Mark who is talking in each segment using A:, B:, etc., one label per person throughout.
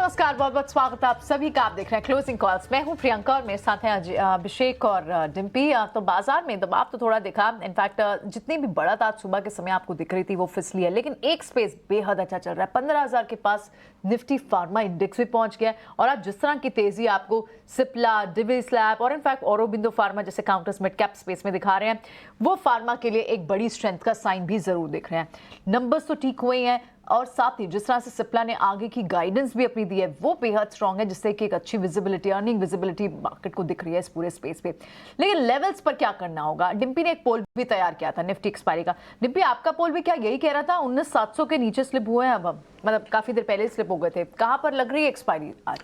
A: नमस्कार, बहुत बहुत स्वागत है आप सभी का। आप देख रहे हैं क्लोजिंग कॉल्स। मैं हूं प्रियंका और मेरे साथ हैं अभिषेक और डिम्पी। तो बाजार में दबाव तो थोड़ा दिखा, इनफैक्ट जितनी भी बढ़त आज सुबह के समय आपको दिख रही थी वो फिसली है, लेकिन एक स्पेस बेहद अच्छा चल रहा है। 15,000 के पास निफ्टी फार्मा इंडेक्स भी पहुंच गया है और आज जिस तरह की तेजी आपको सिप्ला, डिविस लैब और इनफैक्ट औरोबिंदो फार्मा जैसे काउंटर्स मिड कैप स्पेस में दिखा रहे हैं, वो फार्मा के लिए एक बड़ी स्ट्रेंथ का साइन भी जरूर दिख रहे हैं। नंबर्स तो ठीक हुए हैं और साथ ही जिस तरह से सिप्ला ने आगे की गाइडेंस भी अपनी दी है वो बेहद स्ट्रांग है, जिससे कि एक अच्छी विजिबिलिटी, अर्निंग विजिबिलिटी मार्केट को दिख रही है इस पूरे स्पेस पे। लेकिन लेवल्स पर क्या करना होगा? डिम्पी ने एक पोल भी तैयार किया था निफ्टी एक्सपायरी का। डिम्पी, आपका पोल भी क्या यही कह रहा था 19,700 के नीचे स्लिप हुए हैं? अब हम मतलब काफी देर पहले स्लिप हो गए थे। कहां पर लग रही है एक्सपायरी आज?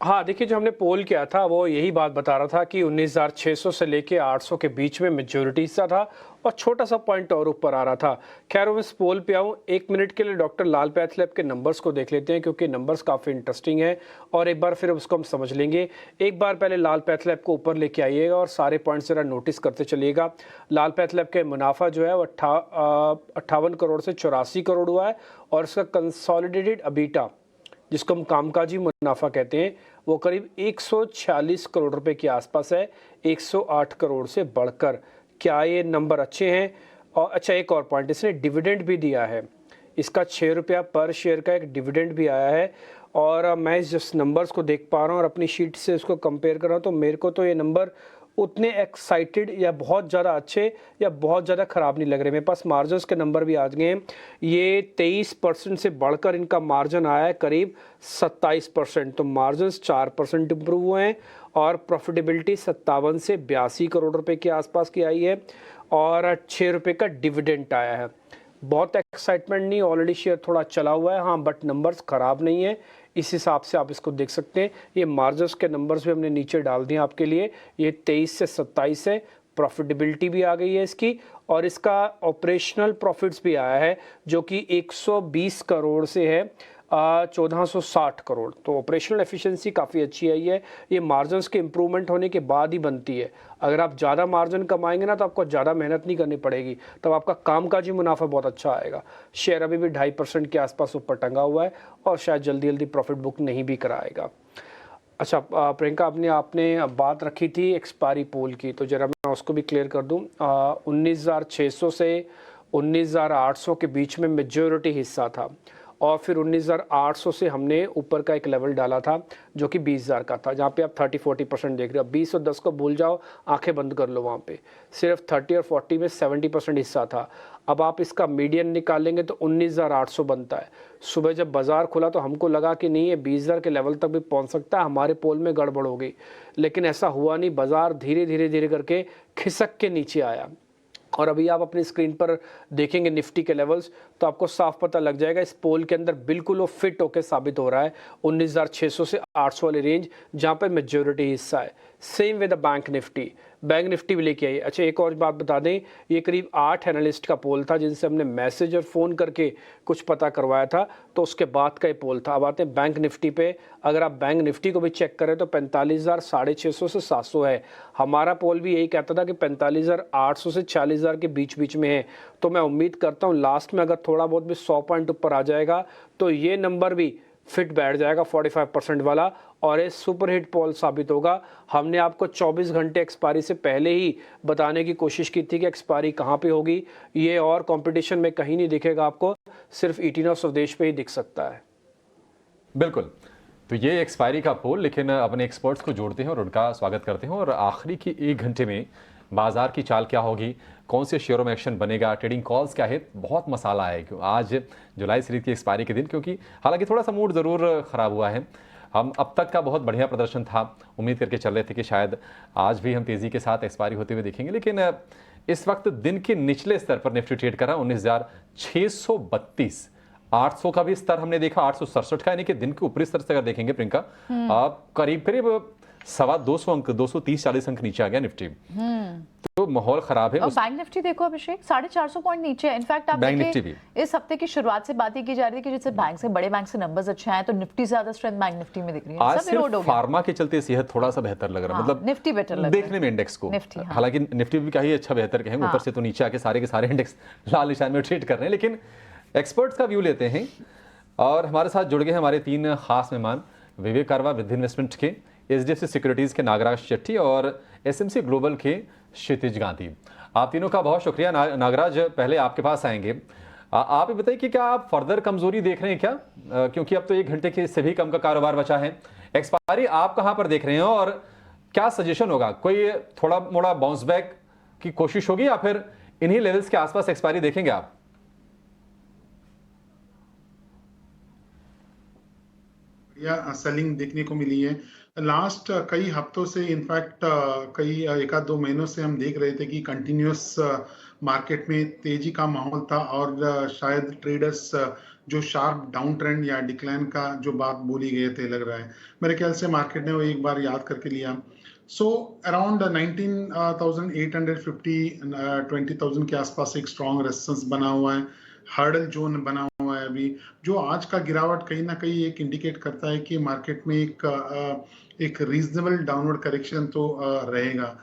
B: हाँ, देखिए, जो हमने पोल किया था वो यही बात बता रहा था कि 19,600 से लेके 800 के बीच में मेजोरिटी हिस्सा था और छोटा सा पॉइंट और ऊपर आ रहा था। खैर, मैं इस पोल पे आऊँ, एक मिनट के लिए डॉक्टर लाल पैथलैब के नंबर्स को देख लेते हैं क्योंकि नंबर्स काफ़ी इंटरेस्टिंग है और एक बार फिर उसको हम समझ लेंगे। एक बार पहले लाल पैथलैब को ऊपर लेके आइएगा और सारे पॉइंट्स ज़रा नोटिस करते चलिएगा। लाल पैथलैब के मुनाफा जो है वो 58 करोड़ से 84 करोड़ हुआ है और इसका कंसोलिडेटेड अबीटा, जिसको हम कामकाजी मुनाफा कहते हैं, वो करीब 146 करोड़ रुपए के आसपास है, 108 करोड़ से बढ़कर। क्या ये नंबर अच्छे हैं? और अच्छा, एक और पॉइंट, इसने डिविडेंड भी दिया है। इसका 6 रुपया पर शेयर का एक डिविडेंड भी आया है और मैं जिस नंबर्स को देख पा रहा हूँ और अपनी शीट से उसको कंपेयर कर रहा हूँ तो मेरे को तो ये नंबर उतने एक्साइटेड या बहुत ज़्यादा अच्छे या बहुत ज़्यादा ख़राब नहीं लग रहे। मेरे पास मार्जिन्स के नंबर भी आ गए हैं। ये 23% से बढ़कर इनका मार्जिन आया है करीब 27%, तो मार्जिन्स 4% इम्प्रूव हुए हैं और प्रॉफिटेबिलिटी 57 से 82 करोड़ रुपए के आसपास की आई है और 6 रुपये का डिविडेंट आया है। बहुत एक्साइटमेंट नहीं, ऑलरेडी शेयर थोड़ा चला हुआ है, हाँ, बट नंबर्स ख़राब नहीं है। इस हिसाब से आप इसको देख सकते हैं। ये मार्जिन्स के नंबर्स भी हमने नीचे डाल दिए आपके लिए। ये 23 से 27 है, प्रॉफिटेबिलिटी भी आ गई है इसकी और इसका ऑपरेशनल प्रॉफिट्स भी आया है जो कि 120 करोड़ से है 1460 करोड़। तो ऑपरेशनल एफिशिएंसी काफ़ी अच्छी आई है। ये मार्जिन्स के इम्प्रूवमेंट होने के बाद ही बनती है। अगर आप ज़्यादा मार्जिन कमाएंगे ना तो आपको ज़्यादा मेहनत नहीं करनी पड़ेगी, तब आपका कामकाजी मुनाफा बहुत अच्छा आएगा। शेयर अभी भी 2.5% के आसपास ऊपर टंगा हुआ है और शायद जल्दी जल्दी प्रॉफिट बुक नहीं भी कराएगा। अच्छा प्रियंका, आपने बात रखी थी एक्सपायरी पोल की, तो ज़रा मैं उसको भी क्लियर कर दूँ। 19,600 से 19,800 के बीच में मेजॉरिटी हिस्सा था और फिर 19,800 से हमने ऊपर का एक लेवल डाला था जो कि 20,000 का था, जहाँ पे आप 30-40% देख रहे हो। 20 और 10 को भूल जाओ, आंखें बंद कर लो, वहाँ पे सिर्फ 30 और 40 में 70% हिस्सा था। अब आप इसका मीडियन निकालेंगे तो 19,800 बनता है। सुबह जब बाजार खुला तो हमको लगा कि नहीं, ये 20,000 के लेवल तक भी पहुँच सकता है, हमारे पोल में गड़बड़ हो गई, लेकिन ऐसा हुआ नहीं। बाजार धीरे धीरे धीरे करके खिसक के नीचे आया और अभी आप अपनी स्क्रीन पर देखेंगे निफ्टी के लेवल्स तो आपको साफ पता लग जाएगा इस पोल के अंदर बिल्कुल वो फिट होकर साबित हो रहा है 19,600 से 800 वाली रेंज, जहाँ पर मेजॉरिटी हिस्सा है। Same with the bank Nifty भी लेके आई। अच्छा, एक और बात बता दें, ये करीब 8 एनालिस्ट का पोल था जिनसे हमने मैसेज और फ़ोन करके कुछ पता करवाया था, तो उसके बाद का ये पोल था। अब आते हैं बैंक निफ्टी पे। अगर आप बैंक निफ्टी को भी चेक करें तो 45,650 से 700 है। हमारा पोल भी यही कहता था कि 45,800 से 40,000 के बीच में है। तो मैं उम्मीद करता हूँ लास्ट में अगर थोड़ा बहुत भी 100 पॉइंट ऊपर आ जाएगा तो ये नंबर भी फिट बैठ जाएगा 45% वाला और ये सुपर हिट पोल साबित होगा। हमने आपको 24 घंटे एक्सपायरी से पहले ही बताने की कोशिश की थी कि एक्सपायरी कहाँ पे होगी। ये और कंपटीशन में कहीं नहीं दिखेगा आपको, सिर्फ ईटीना स्वदेश पे ही दिख सकता है।
C: बिल्कुल, तो ये एक्सपायरी का पोल, लेकिन अपने एक्सपर्ट्स को जोड़ते हैं और उनका स्वागत करते हैं और आखिरी की 1 घंटे में बाजार की चाल क्या होगी, कौन से शेयरों में एक्शन बनेगा, ट्रेडिंग कॉल्स क्या है, बहुत मसाला है आज जुलाई सीरीज की एक्सपायरी के दिन, क्योंकि हालांकि थोड़ा सा मूड ज़रूर ख़राब हुआ है। हम अब तक का बहुत बढ़िया प्रदर्शन था, उम्मीद करके चल रहे थे कि शायद आज भी हम तेज़ी के साथ एक्सपायरी होते हुए देखेंगे, लेकिन इस वक्त दिन के निचले स्तर पर निफ्टी ट्रेड कर रहा है 19,632। 800 का भी स्तर हमने देखा, 867 का, यानी कि दिन के ऊपरी स्तर से अगर देखेंगे प्रियंका, करीब 250 अंक, 230-40 अंक नीचे आ गया निफ्टी। तो माहौल खराब है।
A: और बैंक निफ्टी देखो अभिषेक, 450 पॉइंट नीचे है। इनफैक्ट आप देखिए इस हफ्ते की शुरुआत से बात ही की जा रही थी कि जैसे बैंक से, बड़े बैंक से नंबर्स अच्छे आए तो निफ्टी ज्यादा स्ट्रेंथ बैंक निफ्टी में दिख रही है।
C: आज सिर्फ फार्मा के चलते सेहत थोड़ा सा बेहतर लग रहा है, मतलब
A: निफ्टी बेटर लग रहा है
C: देखने में इंडेक्स को। हालांकि निफ्टी भी कहीं अच्छा बेहतर कहेंगे, ऊपर से तो नीचे आके सारे के सारे इंडेक्स लाल निशान में ट्रेड कर रहे हैं। लेकिन एक्सपर्ट्स का व्यू लेते हैं। और हमारे साथ जुड़ गए हैं हमारे 3 खास मेहमान, विवेक कारवा विद इन्वेस्टमेंट के, HDFC सिक्योरिटीज़ के नागराज शेट्टी और SMC ग्लोबल के क्षितिज गांधी। आप तीनों का बहुत शुक्रिया। नागराज, पहले आपके पास आएंगे। आप ये बताइए कि क्या आप फर्दर कमजोरी देख रहे हैं क्या? क्योंकि अब तो 1 घंटे के से भी कम का कारोबार बचा है। एक्सपायरी आप कहां पर देख रहे हैं और क्या सजेशन होगा? कोई थोड़ा मोड़ा बाउंस बैक की कोशिश होगी या फिर इन्हीं लेवल्स के आसपास एक्सपायरी देखेंगे आप?
D: या सेलिंग देखने को मिली है लास्ट कई हफ्तों से। इनफैक्ट कई 1-2 महीनों से हम देख रहे थे कि कंटिन्यूस मार्केट में तेजी का माहौल था और शायद ट्रेडर्स जो शार्प डाउन ट्रेंड या डिक्लाइन का जो बात बोली गए थे, लग रहा है मेरे ख्याल से मार्केट ने वो एक बार याद करके लिया। सो अराउंड 19,850 20,000 के आसपास एक स्ट्रॉन्ग रेजिस्टेंस बना हुआ है, हर्डल जोन बना हुआ है अभी, जो आज का गिरावट कहीं ना कहीं एक इंडिकेट करता है कि मार्केट में एक रीजनेबल डाउनवर्ड करेक्शन तो रहेगा।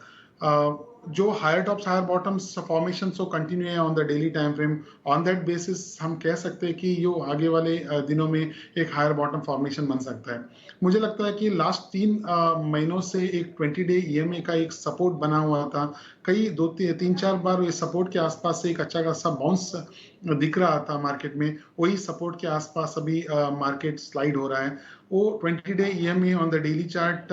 D: जो higher tops higher bottoms formation so continue है on the daily time frame. On that basis हम कह सकते हैं कि यो आगे वाले दिनों में एक हायर बॉटम फॉर्मेशन बन सकता है। मुझे लगता है कि लास्ट 3 महीनों से एक 20 डे EMA का एक सपोर्ट बना हुआ था, कई 2-3-4 बार ये सपोर्ट के आसपास से एक अच्छा खासा बाउंस दिख रहा था मार्केट में। वही सपोर्ट के आसपास अभी मार्केट स्लाइड हो रहा है। वो 20 day EMA on the daily chart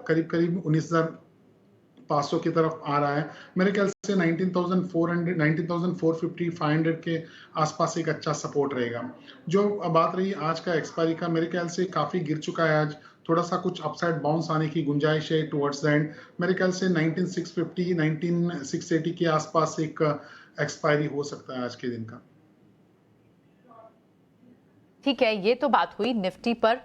D: करीब करीब 19,500 की तरफ आ रहा है। मेरे ख्याल से 19,400 19,450 500 के आसपास एक अच्छा सपोर्ट रहेगा। जो बात रही आज का एक्सपायरी का, मेरे ख्याल से काफी गिर चुका है आज, थोड़ा सा कुछ अपसाइड बाउंस आने की गुंजाइश है टुवर्ड्स द एंड। मेरे ख्याल से 19,650 19,680 के आसपास एक एक्सपायरी हो सकता है आज के दिन का।
A: ठीक है, ये तो बात हुई निफ्टी पर।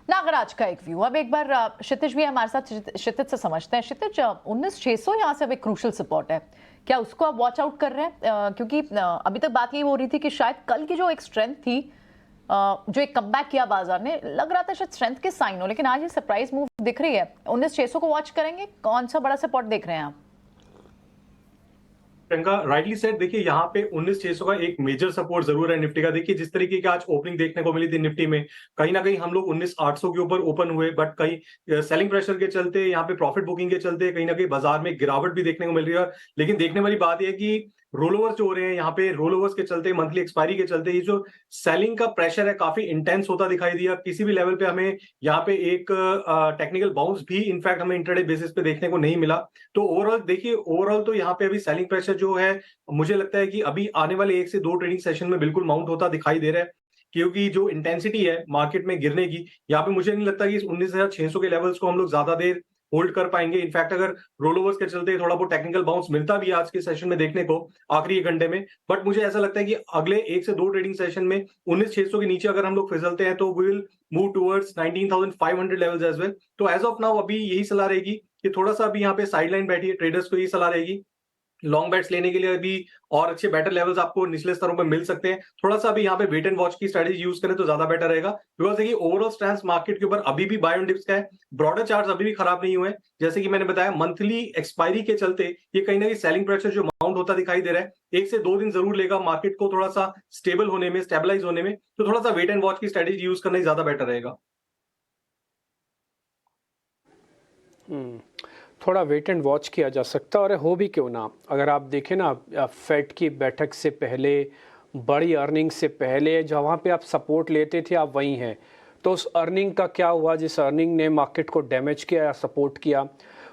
A: नागराज का एक व्यू। अब एक बार क्षितिज भी हमारे साथ, क्षितिज से समझते हैं। क्षितिज, 19,600 यहाँ से अब एक क्रूशल सपोर्ट है, क्या उसको आप वॉच आउट कर रहे हैं? क्योंकि अभी तक बात यही हो रही थी कि शायद कल की जो एक स्ट्रेंथ थी, जो एक कमबैक किया बाजार ने, लग रहा था शायद स्ट्रेंथ के साइन हो, लेकिन आज ये सरप्राइज मूव दिख रही है। 19,600 को वॉच करेंगे? कौन सा बड़ा सपोर्ट देख रहे हैं आप?
E: प्रियंका राइटली सेड, देखिए यहाँ पे 19,600 का एक मेजर सपोर्ट जरूर है निफ्टी का। देखिए जिस तरीके की आज ओपनिंग देखने को मिली थी निफ्टी में, कहीं ना कहीं हम लोग 19,800 के ऊपर ओपन हुए, बट कहीं सेलिंग प्रेशर के चलते, यहाँ पे प्रॉफिट बुकिंग के चलते कहीं ना कहीं बाजार में गिरावट भी देखने को मिल रही है। लेकिन देखने वाली बात यह है कि रोल ओवर्स जो हो रहे हैं यहाँ पे, रोल ओवर्स के चलते, मंथली एक्सपायरी के चलते, ये जो सेलिंग का प्रेशर है काफी इंटेंस होता दिखाई दिया। किसी भी लेवल पे हमें यहाँ पे एक टेक्निकल बाउंस भी इनफैक्ट हमें इंट्राडे बेसिस पे देखने को नहीं मिला। तो ओवरऑल देखिए, ओवरऑल तो यहाँ पे अभी सेलिंग प्रेशर जो है, मुझे लगता है कि अभी आने वाले 1 से 2 ट्रेडिंग सेशन में बिल्कुल माउंट होता दिखाई दे रहा है, क्योंकि जो इंटेंसिटी है मार्केट में गिरने की, यहाँ पे मुझे नहीं लगता कि इस 19,600 के लेवल्स को हम लोग ज्यादा देर होल्ड कर पाएंगे। इनफैक्ट अगर रोल ओवर्स के चलते थोड़ा बहुत टेक्निकल बाउंस मिलता भी आज के सेशन में देखने को आखिरी 1 घंटे में, बट मुझे ऐसा लगता है कि अगले 1 से 2 ट्रेडिंग सेशन में 19,600 के नीचे अगर हम लोग फिसलते हैं तो we will move towards 19,500 levels as well. तो एज ऑफ नाउ अभी यही सलाह रहेगी कि थोड़ा सा अभी यहाँ पे साइडलाइन बैठी है, ट्रेडर्स को यही सलाह रहेगी, लॉन्ग बैट्स लेने के लिए अभी और अच्छे बेटर लेवल्स आपको निचले स्तरों पे मिल सकते हैं। थोड़ा सा अभी यहाँ पे वेट एंड वॉच की स्ट्रेटेजी यूज करें तो ज्यादा बेटर रहेगा, बिकॉज देखिए ओवरऑल स्टैंस मार्केट के ऊपर अभी भी बाय ऑन डिप्स का है। ब्रॉडर चार्ट्स अभी भी खराब नहीं हुए, जैसे कि मैंने बताया मंथली एक्सपायरी के चलते ये कहीं ना कहीं सेलिंग प्रेशर जो माउंट होता दिखाई दे रहा है। 1 से 2 दिन जरूर लेगा मार्केट को थोड़ा सा स्टेबल होने में, स्टेबलाइज होने में, तो थोड़ा सा वेट एंड वॉच की स्ट्रेटेजी यूज करना ही ज्यादा बेटर रहेगा।
B: थोड़ा वेट एंड वॉच किया जा सकता है, और हो भी क्यों ना। अगर आप देखें ना, फेड की बैठक से पहले, बड़ी अर्निंग से पहले, जहाँ पे आप सपोर्ट लेते थे आप वहीं हैं। तो उस अर्निंग का क्या हुआ जिस अर्निंग ने मार्केट को डैमेज किया या सपोर्ट किया?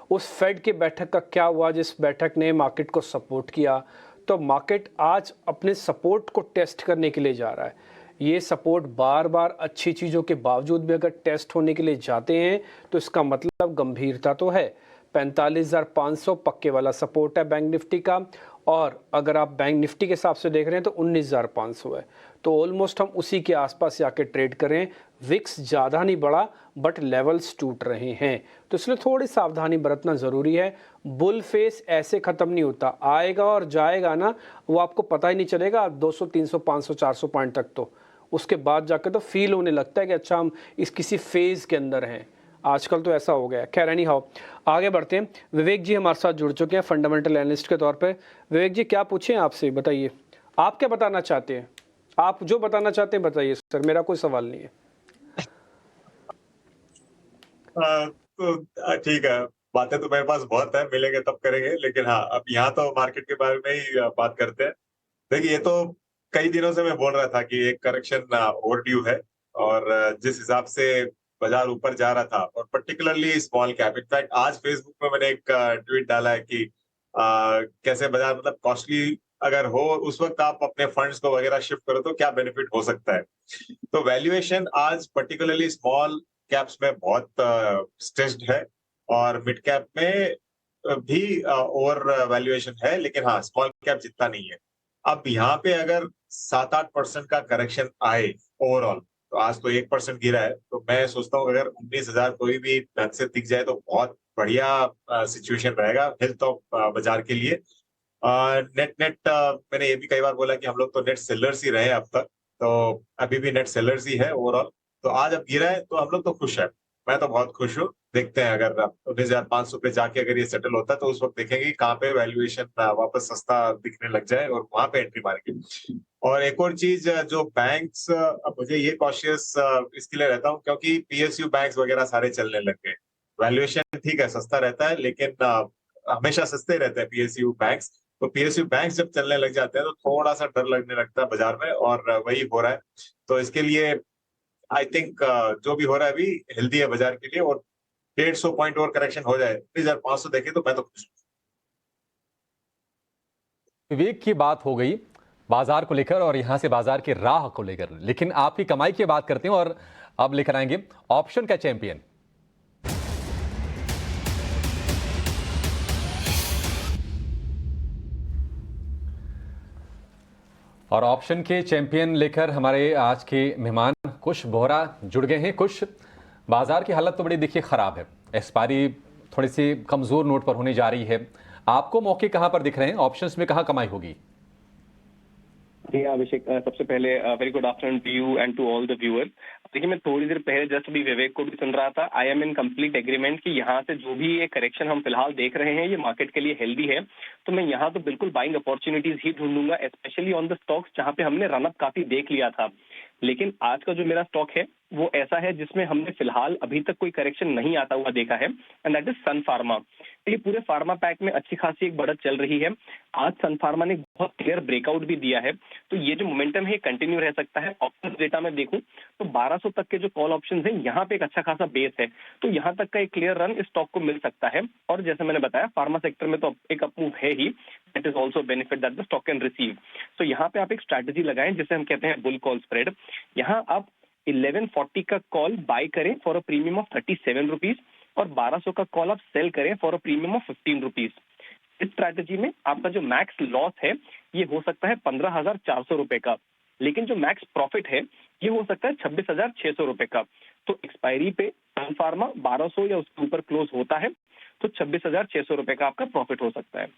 B: उस फेड की बैठक का क्या हुआ जिस बैठक ने मार्केट को सपोर्ट किया? तो मार्केट आज अपने सपोर्ट को टेस्ट करने के लिए जा रहा है। ये सपोर्ट बार बार अच्छी चीज़ों के बावजूद भी अगर टेस्ट होने के लिए जाते हैं तो इसका मतलब गंभीरता तो है। 45,500 पक्के वाला सपोर्ट है बैंक निफ्टी का, और अगर आप बैंक निफ्टी के हिसाब से देख रहे हैं तो 19,500 है। तो ऑलमोस्ट हम उसी के आसपास जाके ट्रेड करें। विक्स ज़्यादा नहीं बढ़ा, बट लेवल्स टूट रहे हैं, तो इसलिए थोड़ी सावधानी बरतना ज़रूरी है। बुल फेस ऐसे ख़त्म नहीं होता, आएगा और जाएगा ना, वो आपको पता ही नहीं चलेगा 200 300 500 400 पॉइंट तक। तो उसके बाद जाकर तो फील होने लगता है कि अच्छा हम इस किसी फेज़ के अंदर हैं। आजकल तो ऐसा हो गया। खैर एनी हाउ, आगे बढ़ते हैं। विवेक जी हमारे साथ जुड़ चुके हैं फंडामेंटल एनालिस्ट के तौर पे। विवेक जी क्या पूछें आपसे, बताइए, आप क्या बताना चाहते हैं? आप जो बताना चाहते हैं बताइए सर, मेरा कोई सवाल नहीं है।
F: ठीक है, बातें तो मेरे पास बहुत है, मिलेंगे तब करेंगे, लेकिन हाँ, अब यहाँ तो मार्केट के बारे में ही बात करते हैं। देखिए, ये तो कई दिनों से मैं बोल रहा था कि एक करेक्शन ओवरड्यू है, और जिस हिसाब से बाजार ऊपर जा रहा था, और पर्टिकुलरली स्मॉल कैप, इनफैक्ट आज फेसबुक पे मैंने एक ट्वीट डाला है कि कैसे बाजार मतलब कॉस्टली अगर हो, उस वक्त आप अपने फंड्स को वगैरह शिफ्ट करो तो क्या बेनिफिट हो सकता है। तो वैल्यूएशन आज पर्टिकुलरली स्मॉल कैप्स में बहुत स्ट्रेस्ड है, और मिड कैप में भी ओवर वैल्यूएशन है, लेकिन हाँ, स्मॉल कैप जितना नहीं है। अब यहाँ पे अगर 7-8% का करेक्शन आए ओवरऑल, तो आज तो 1% गिरा है, तो मैं सोचता हूँ अगर 19,000 कोई भी ढंग से दिख जाए तो बहुत बढ़िया सिचुएशन रहेगा हेल्थ ऑफ बाजार के लिए। नेट नेट मैंने ये भी कई बार बोला कि हम लोग तो नेट सेलर्स ही रहे अब तक, तो अभी भी नेट सेलर्स ही है ओवरऑल। तो आज अब गिरा है तो हम लोग तो खुश है, मैं तो बहुत खुश हूँ। देखते हैं अगर 19,500 पे जाके अगर ये सेटल होता है तो उस वक्त देखेंगे कि कहाँ पे वैल्यूएशन वापस सस्ता दिखने लग जाए और वहां पे एंट्री मारेंगे। और एक और चीज, जो बैंक्स, अब मुझे ये कॉशियस इसके लिए रहता हूँ क्योंकि पीएसयू बैंक्स वगैरह सारे चलने लग गए। वैल्यूएशन ठीक है, सस्ता रहता है, लेकिन हमेशा सस्ते रहते हैं पीएसयू बैंक्स। तो पीएसयू बैंक्स जब चलने लग जाते हैं तो थोड़ा सा डर लगने लगता है बाजार में, और वही हो रहा है। तो इसके लिए आई थिंक जो भी हो रहा है अभी हेल्दी है बाजार के लिए, और 150 पॉइंट और करेक्शन हो जाए 3,500 देखे तो मैं तो खुश हूं।
C: विवेक की बात हो गई बाजार को लेकर और यहां से बाजार की राह को लेकर, लेकिन आपकी कमाई की बात करते हैं और अब लेकर आएंगे ऑप्शन का चैंपियन। और ऑप्शन के चैंपियन लेकर हमारे आज के मेहमान कुश बोहरा जुड़ गए हैं। कुश, बाजार की हालत तो बड़ी देखिए खराब है, एक्सपायरी थोड़ी सी कमजोर नोट पर होने जा रही है, आपको मौके कहां पर दिख रहे हैं, ऑप्शंस में कहां कमाई होगी?
G: जी अभिषेक, सबसे पहले very good afternoon to you and to all the viewers. देखिए, मैं थोड़ी देर पहले जस्ट भी विवेक को भी सुन रहा था। I am in complete agreement कि यहाँ से जो भी ये करेक्शन हम फिलहाल देख रहे हैं ये मार्केट के लिए हेल्दी है। तो मैं यहाँ तो बिल्कुल बाइंग अपॉर्चुनिटीज ही ढूंढूंगा, स्पेशली ऑन द स्टॉक्स जहाँ पे हमने रनअप काफी देख लिया था। लेकिन आज का जो मेरा स्टॉक है वो ऐसा है जिसमें हमने फिलहाल अभी तक कोई करेक्शन नहीं आता हुआ देखा है, and that is Sun Pharma. ये पूरे फार्मा पैक में अच्छी खासी एक बढ़त चल रही है। आज सन फार्मा ने बहुत क्लियर ब्रेकआउट भी दिया है, तो ये जो मोमेंटम है कंटिन्यू रह सकता है। ऑप्शंस डेटा में देखूं तो 1200 तक के जो कॉल ऑप्शंस हैं यहाँ पे एक अच्छा खासा बेस है, तो यहाँ तक का एक क्लियर रन इस स्टॉक को मिल सकता है। और जैसे मैंने बताया, फार्मा सेक्टर में तो एक अपमूव है ही, that is also benefit that the stock can receive. तो यहाँ पे आप एक स्ट्रैटेजी लगाएं जिसे हम कहते हैं बुल कॉल स्प्रेड। यहाँ आप 1140 का कॉल बाय करें for a premium of 37 rupees, और 1200 का कॉल आप सेल करें for a premium of 15 rupees. इस स्ट्रैटेजी में आपका जो मैक्स लॉस है ये हो सकता है 15,400 रुपए का, लेकिन जो मैक्स प्रॉफिट है ये हो सकता है 26,600 रुपए का। तो एक्सपायरी पे सन फार्मा 1200 या उसके ऊपर क्लोज होता है तो 26,600 रुपए का आपका प्रॉफिट हो सकता है।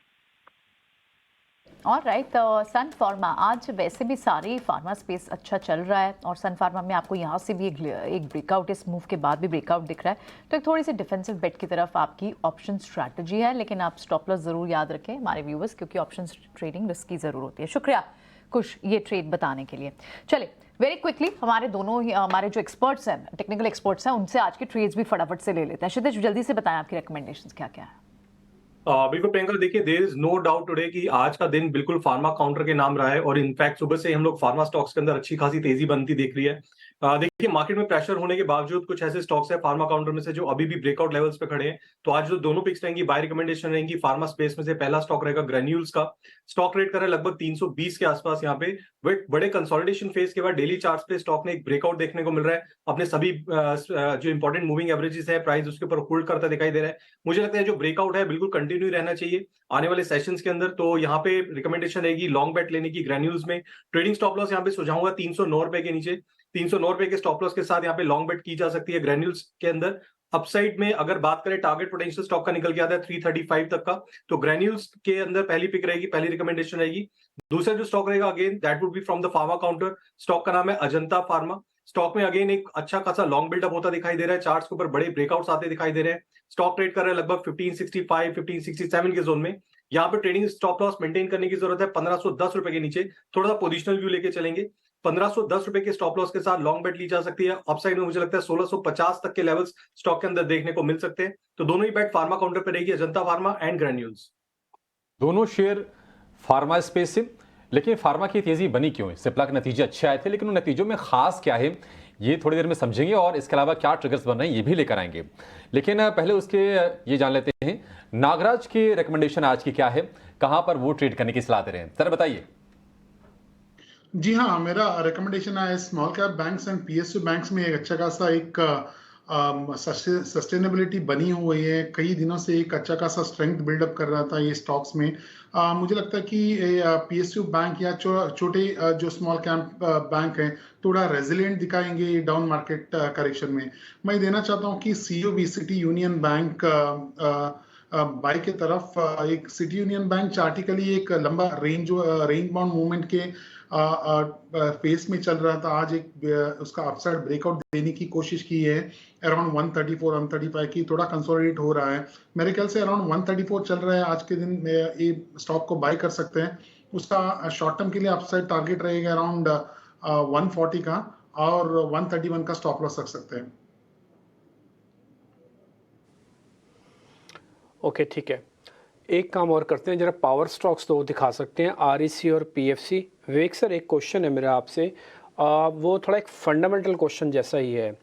A: और राइट, सन फार्मा आज वैसे भी सारी फार्मा स्पेस अच्छा चल रहा है, और सन फार्मा में आपको यहाँ से भी एक ब्रेकआउट, इस मूव के बाद भी ब्रेकआउट दिख रहा है, तो एक थोड़ी सी डिफेंसिव बेट की तरफ आपकी ऑप्शन स्ट्रैटेजी है। लेकिन आप स्टॉप लॉस जरूर याद रखें हमारे व्यूवर्स, क्योंकि ऑप्शन ट्रेडिंग रिस्की जरूर होती है। शुक्रिया कुछ ये ट्रेड बताने के लिए। चले वेरी क्विकली हमारे दोनों हमारे जो एक्सपर्ट्स हैं, टेक्निकल एक्सपर्ट्स हैं, उनसे आज के ट्रेड्स भी फटाफट से ले लेते हैं। क्षितिज, जल्दी से बताएं आपकी रिकमेंडेशंस क्या क्या है।
E: बिल्कुल प्रियंका, देखिए there is no doubt today कि आज का दिन बिल्कुल फार्मा काउंटर के नाम रहा है, और इनफैक्ट सुबह से हम लोग फार्मा स्टॉक्स के अंदर अच्छी खासी तेजी बनती देख रही है। देखिए, मार्केट में प्रेशर होने के बावजूद कुछ ऐसे स्टॉक्स है फार्मा काउंटर में से जो अभी भी ब्रेकआउट लेवल्स पे खड़े हैं। तो आज जो दोनों पिक्स रहेंगी, बाय रिकमेंडेशन रहेंगी फार्मा स्पेस में से पहला स्टॉक रहेगा ग्रेन्यूल्स का। स्टॉक रेट कर रहा है लगभग 320 के आसपास। यहाँ पे बड़े कंसोलिडेशन फेज के बाद डेली चार्ट्स पे स्टॉक में एक ब्रेकआउट देखने को मिल रहा है। अपने सभी जो इंपॉर्टेंट मूविंग एवरेजेस है प्राइस उसके ऊपर होल्ड करता दिखाई दे रहा है। मुझे लगता है जो ब्रेकआउट है बिल्कुल कंटिन्यू रहना चाहिए आने वाले सेशंस के अंदर। तो यहाँ पे रिकमेंडेशन रहेगी लॉन्ग बेट लेने की ग्रेन्यूल्स में। ट्रेडिंग स्टॉप लॉस यहाँ पे सुझाऊंगा 309 रुपए के नीचे, 309 रुपए के स्टॉप लॉस के साथ यहाँ पे लॉन्ग बेट की जा सकती है ग्रेन्यूल्स के अंदर। अपसाइड में अगर बात करें टारगेट पोटेंशियल स्टॉक का निकल के आता है 335 तक का, तो ग्रेन्यूल्स के अंदर पहली पिक रहेगी, पहली रिकमेंडेशन रहेगी। दूसरा जो स्टॉक रहेगा again that would be from the pharma counter. Stock का नाम है अजंता फार्मा। स्टॉक में अगेन एक अच्छा खासा लॉन्ग बिल्डअप होता दिखाई दे रहा है, चार्ट्स के ऊपर बड़े ब्रेकआउट्स आते दिखाई दे रहे हैं। स्टॉक ट्रेड कर रहा है लगभग 1565 1567 के जोन में। यहाँ पे ट्रेडिंग स्टॉप लॉस मेंटेन करने की जरूरत है 1510 रुपए के नीचे। थोड़ा सा पोजिशनल व्यू लेके चलेंगे। 1510 रुपए के स्टॉप लॉस के साथ लॉन्ग बेट ली जा सकती है। अपसाइड में मुझे लगता है 1650 तक के लेवल्स स्टॉक के अंदर देखने को मिल सकते हैं। तो दोनों ही बेट फार्मा काउंटर पे रहेगी, अजंता फार्मा एंड ग्रैन्यूल्स।
C: दोनों शेयर फार्मा स्पेस से, लेकिन फार्मा की तेजी बनी क्यों है? सिप्ला के नतीजे अच्छे आए थे, लेकिन उन नतीजों में खास क्या है ये थोड़ी देर में समझेंगे, और इसके अलावा क्या ट्रिगर्स बन रहे हैं ये भी लेकर आएंगे। लेकिन पहले उसके ये जान लेते हैं नागराज की रिकमेंडेशन आज की क्या है, कहां पर वो ट्रेड करने की सलाह दे रहे हैं, जरा बताइए।
D: जी हाँ, मेरा रिकमेंडेशन है small cap banks and PSU banks में एक अच्छा खासा एक सस्टेनेबिलिटी बनी हुई है। कई दिनों से एक अच्छा खासा स्ट्रेंथ बिल्डअप कर रहा था ये स्टॉक्स में। मुझे लगता है कि पीएसयू बैंक या छोटे जो स्मॉल कैप बैंक हैं थोड़ा रेजिलिएंट दिखाएंगे डाउन मार्केट करेक्शन में। मैं देना चाहता हूँ कि COB city union bank by के तरफ एक सिटी यूनियन बैंक चार्टिकली एक लंबा रेंज बाउंड मूवमेंट के फेस में चल रहा था। आज एक उसका अपसाइड ब्रेकआउट देने की कोशिश की है अराउंड 134 135 की, थोड़ा कंसोलिडेट हो रहा है। मेरे ख्याल से अराउंड 134 चल रहा है आज के दिन ये स्टॉक को बाय कर सकते हैं। उसका शॉर्ट टर्म के लिए अपसाइड टारगेट रहेगा अराउंड 140 का, और 131 का स्टॉप लॉस रख सकते हैं।
B: ओके, ठीक है। एक काम और करते हैं, जरा पावर स्टॉक्स तो दिखा सकते हैं, आरईसी और पीएफसी। विवेक सर, एक क्वेश्चन है मेरा आपसे, वो थोड़ा एक फंडामेंटल क्वेश्चन जैसा ही है,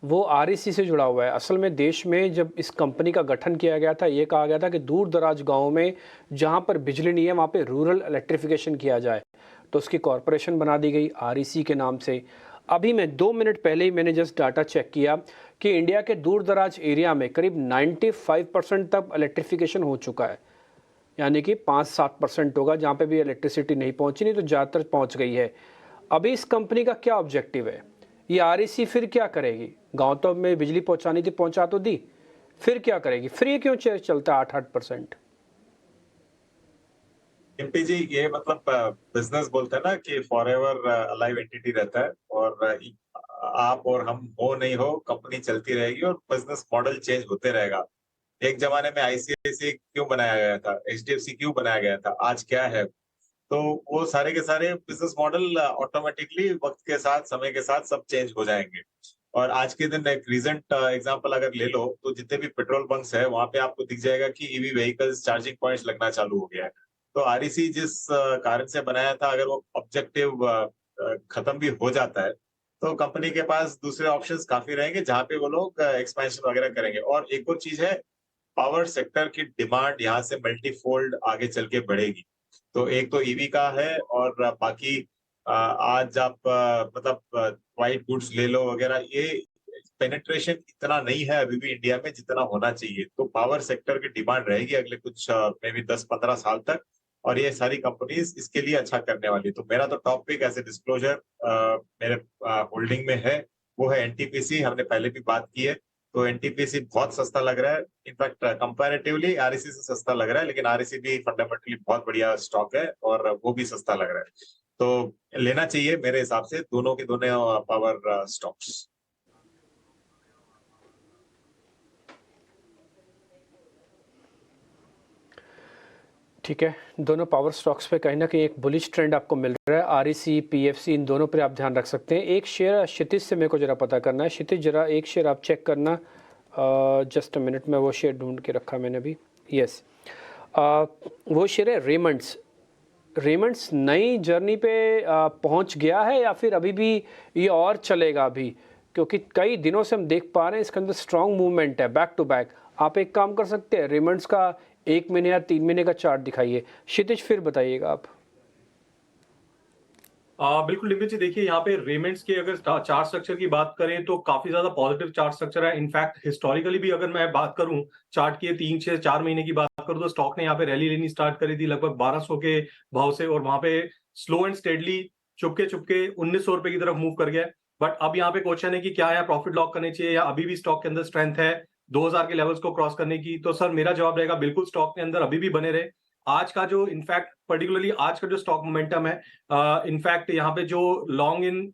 B: वो आरईसी से जुड़ा हुआ है। असल में देश में जब इस कंपनी का गठन किया गया था, ये कहा गया था कि दूर दराज गाँव में जहाँ पर बिजली नहीं है वहाँ पे रूरल इलेक्ट्रिफिकेशन किया जाए, तो उसकी कॉरपोरेशन बना दी गई आरईसी के नाम से। अभी मैं 2 मिनट पहले ही मैंने जस्ट डाटा चेक किया कि इंडिया के दूर दराज एरिया में करीब 95% तक इलेक्ट्रिफिकेशन हो चुका है, यानी कि 5-7% होगा जहाँ पे भी इलेक्ट्रिसिटी नहीं पहुँची, नहीं तो ज़्यादातर पहुँच गई है। अभी इस कंपनी का क्या ऑब्जेक्टिव है? ये आरईसी फिर क्या करेगी? गाँव तो में बिजली पहुँचानी थी, पहुँचा तो दी, फिर क्या करेगी? फ्री क्यों चलता है 8-8%?
F: एमपी जी, ये मतलब बिजनेस बोलते हैं ना कि फॉर एवर अलाइव एंटिटी रहता है, और आप और हम हो नहीं हो, कंपनी चलती रहेगी और बिजनेस मॉडल चेंज होते रहेगा। एक जमाने में आईसीआईसी क्यों बनाया गया था, एचडीएफसी क्यों बनाया गया था, आज क्या है? तो वो सारे के सारे बिजनेस मॉडल ऑटोमेटिकली वक्त के साथ, समय के साथ सब चेंज हो जाएंगे। और आज के दिन एक रीसेंट एग्जांपल अगर ले लो, तो जितने भी पेट्रोल पंप्स है वहां पे आपको दिख जाएगा कि ईवी व्हीकल्स चार्जिंग पॉइंट्स लगना चालू हो गया है। तो आरईसी जिस कारण से बनाया था, अगर वो ऑब्जेक्टिव खत्म भी हो जाता है, तो कंपनी के पास दूसरे ऑप्शंस काफी रहेंगे जहां पे वो लोग एक्सपेंशन वगैरह करेंगे। और एक और चीज है, पावर सेक्टर की डिमांड यहाँ से मल्टीफोल्ड आगे चल के बढ़ेगी। तो एक तो ईवी का है, और बाकी आज आप मतलब व्हाइट गुड्स ले लो वगैरह, ये पेनिट्रेशन इतना नहीं है अभी भी इंडिया में जितना होना चाहिए। तो पावर सेक्टर की डिमांड रहेगी अगले कुछ मे बी 10-15 साल तक, और ये सारी कंपनीज इसके लिए अच्छा करने वाली। तो मेरा तो top pick as a disclosure मेरे होल्डिंग में है, वो है एनटीपीसी। हमने पहले भी बात की है, तो एनटीपीसी बहुत सस्ता लग रहा है, इनफैक्ट कंपैरेटिवली आरईसी से सस्ता लग रहा है, लेकिन आरईसी भी फंडामेंटली बहुत बढ़िया स्टॉक है और वो भी सस्ता लग रहा है। तो लेना चाहिए मेरे हिसाब से दोनों के दोनों पावर स्टॉक्स।
B: ठीक है, दोनों पावर स्टॉक्स पे कहीं ना कहीं एक बुलिश ट्रेंड आपको मिल रहा है। आरईसी, पीएफसी, इन दोनों पे आप ध्यान रख सकते हैं। एक शेयर क्षितिज से मेरे को जरा पता करना है। क्षितिज, जरा एक शेयर आप चेक करना, जस्ट अ मिनट में वो शेयर ढूंढ के रखा मैंने अभी। यस, वो शेयर है रेमंड्स। रेमंड्स नई जर्नी पे पहुंच गया है या फिर अभी भी ये और चलेगा अभी? क्योंकि कई दिनों से हम देख पा रहे हैं इसके अंदर स्ट्रॉन्ग मूवमेंट है बैक टू बैक। आप एक काम कर सकते हैं, रेमंड्स का 1 महीने या 3 महीने का चार्ट दिखाइए। क्षितिज फिर बताइएगा आप।
E: बिल्कुल डिम्पल जी, देखिए यहाँ पे रेमंड्स के अगर चार्ट स्ट्रक्चर की बात करें तो काफी ज्यादा पॉजिटिव चार्ट स्ट्रक्चर है। इनफैक्ट हिस्टोरिकली भी अगर मैं बात करूं चार्ट की 3-4 महीने की बात करूं, तो स्टॉक ने यहाँ पे रैली लेनी स्टार्ट करी थी लगभग 1200 के भाव से, और वहां पे स्लो एंड स्टेडली चुपके 1900 रुपए की तरफ मूव कर गया। बट अब यहाँ पे क्वेश्चन है कि क्या यहाँ प्रॉफिट लॉक करने चाहिए या अभी भी स्टॉक के अंदर स्ट्रेंथ है 2000 के लेवल्स को क्रॉस करने की? तो सर मेरा जवाब रहेगा बिल्कुल स्टॉक के अंदर अभी भी बने रहे। आज का जो इनफैक्ट पर्टिकुलरली आज का जो स्टॉक मोमेंटम है, इनफैक्ट यहाँ पे जो long in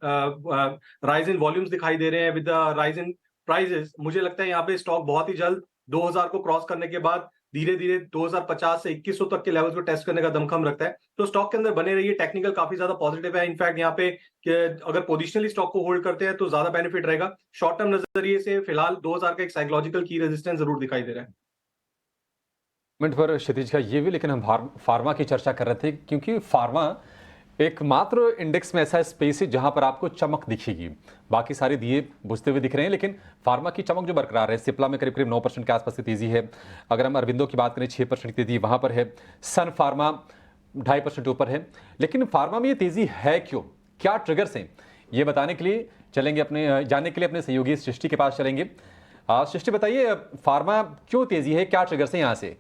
E: rise in volumes दिखाई दे रहे हैं with the rise in prices, मुझे लगता है यहाँ पे स्टॉक बहुत ही जल्द 2000 को क्रॉस करने के बाद धीरे धीरे 2050 से 2100 तक के लेवल्स को टेस्ट करने का दमखम रखता है। तो स्टॉक के अंदर बने रहिए, टेक्निकल काफी ज्यादा पॉजिटिव है। इनफैक्ट यहाँ पे अगर पोजिशनली स्टॉक को होल्ड करते हैं तो ज्यादा बेनिफिट रहेगा। शॉर्ट टर्म नजरिए से फिलहाल 2000 का एक साइकोलॉजिकल की रेजिस्टेंस जरूर दिखाई दे रहा है।
C: मिनट पर क्षितिज का ये भी, लेकिन हम फार्मा की चर्चा कर रहे थे क्योंकि फार्मा एकमात्र इंडेक्स में ऐसा स्पेस है जहां पर आपको चमक दिखेगी। बाकी सारे दिए बुझते हुए दिख रहे हैं, लेकिन फार्मा की चमक जो बरकरार है। सिप्ला में करीब करीब 9% के आसपास की तेजी है। अगर हम अरविंदो की बात करें 6% की तेजी वहां पर है। सन फार्मा 2.5% ऊपर है। लेकिन फार्मा में ये तेजी है क्यों, क्या ट्रिगर्स हैं, ये बताने के लिए चलेंगे जानने के लिए अपने सहयोगी सृष्टि के पास चलेंगे। सृष्टि बताइए, फार्मा क्यों तेजी है, क्या ट्रिगर्स हैं यहाँ से?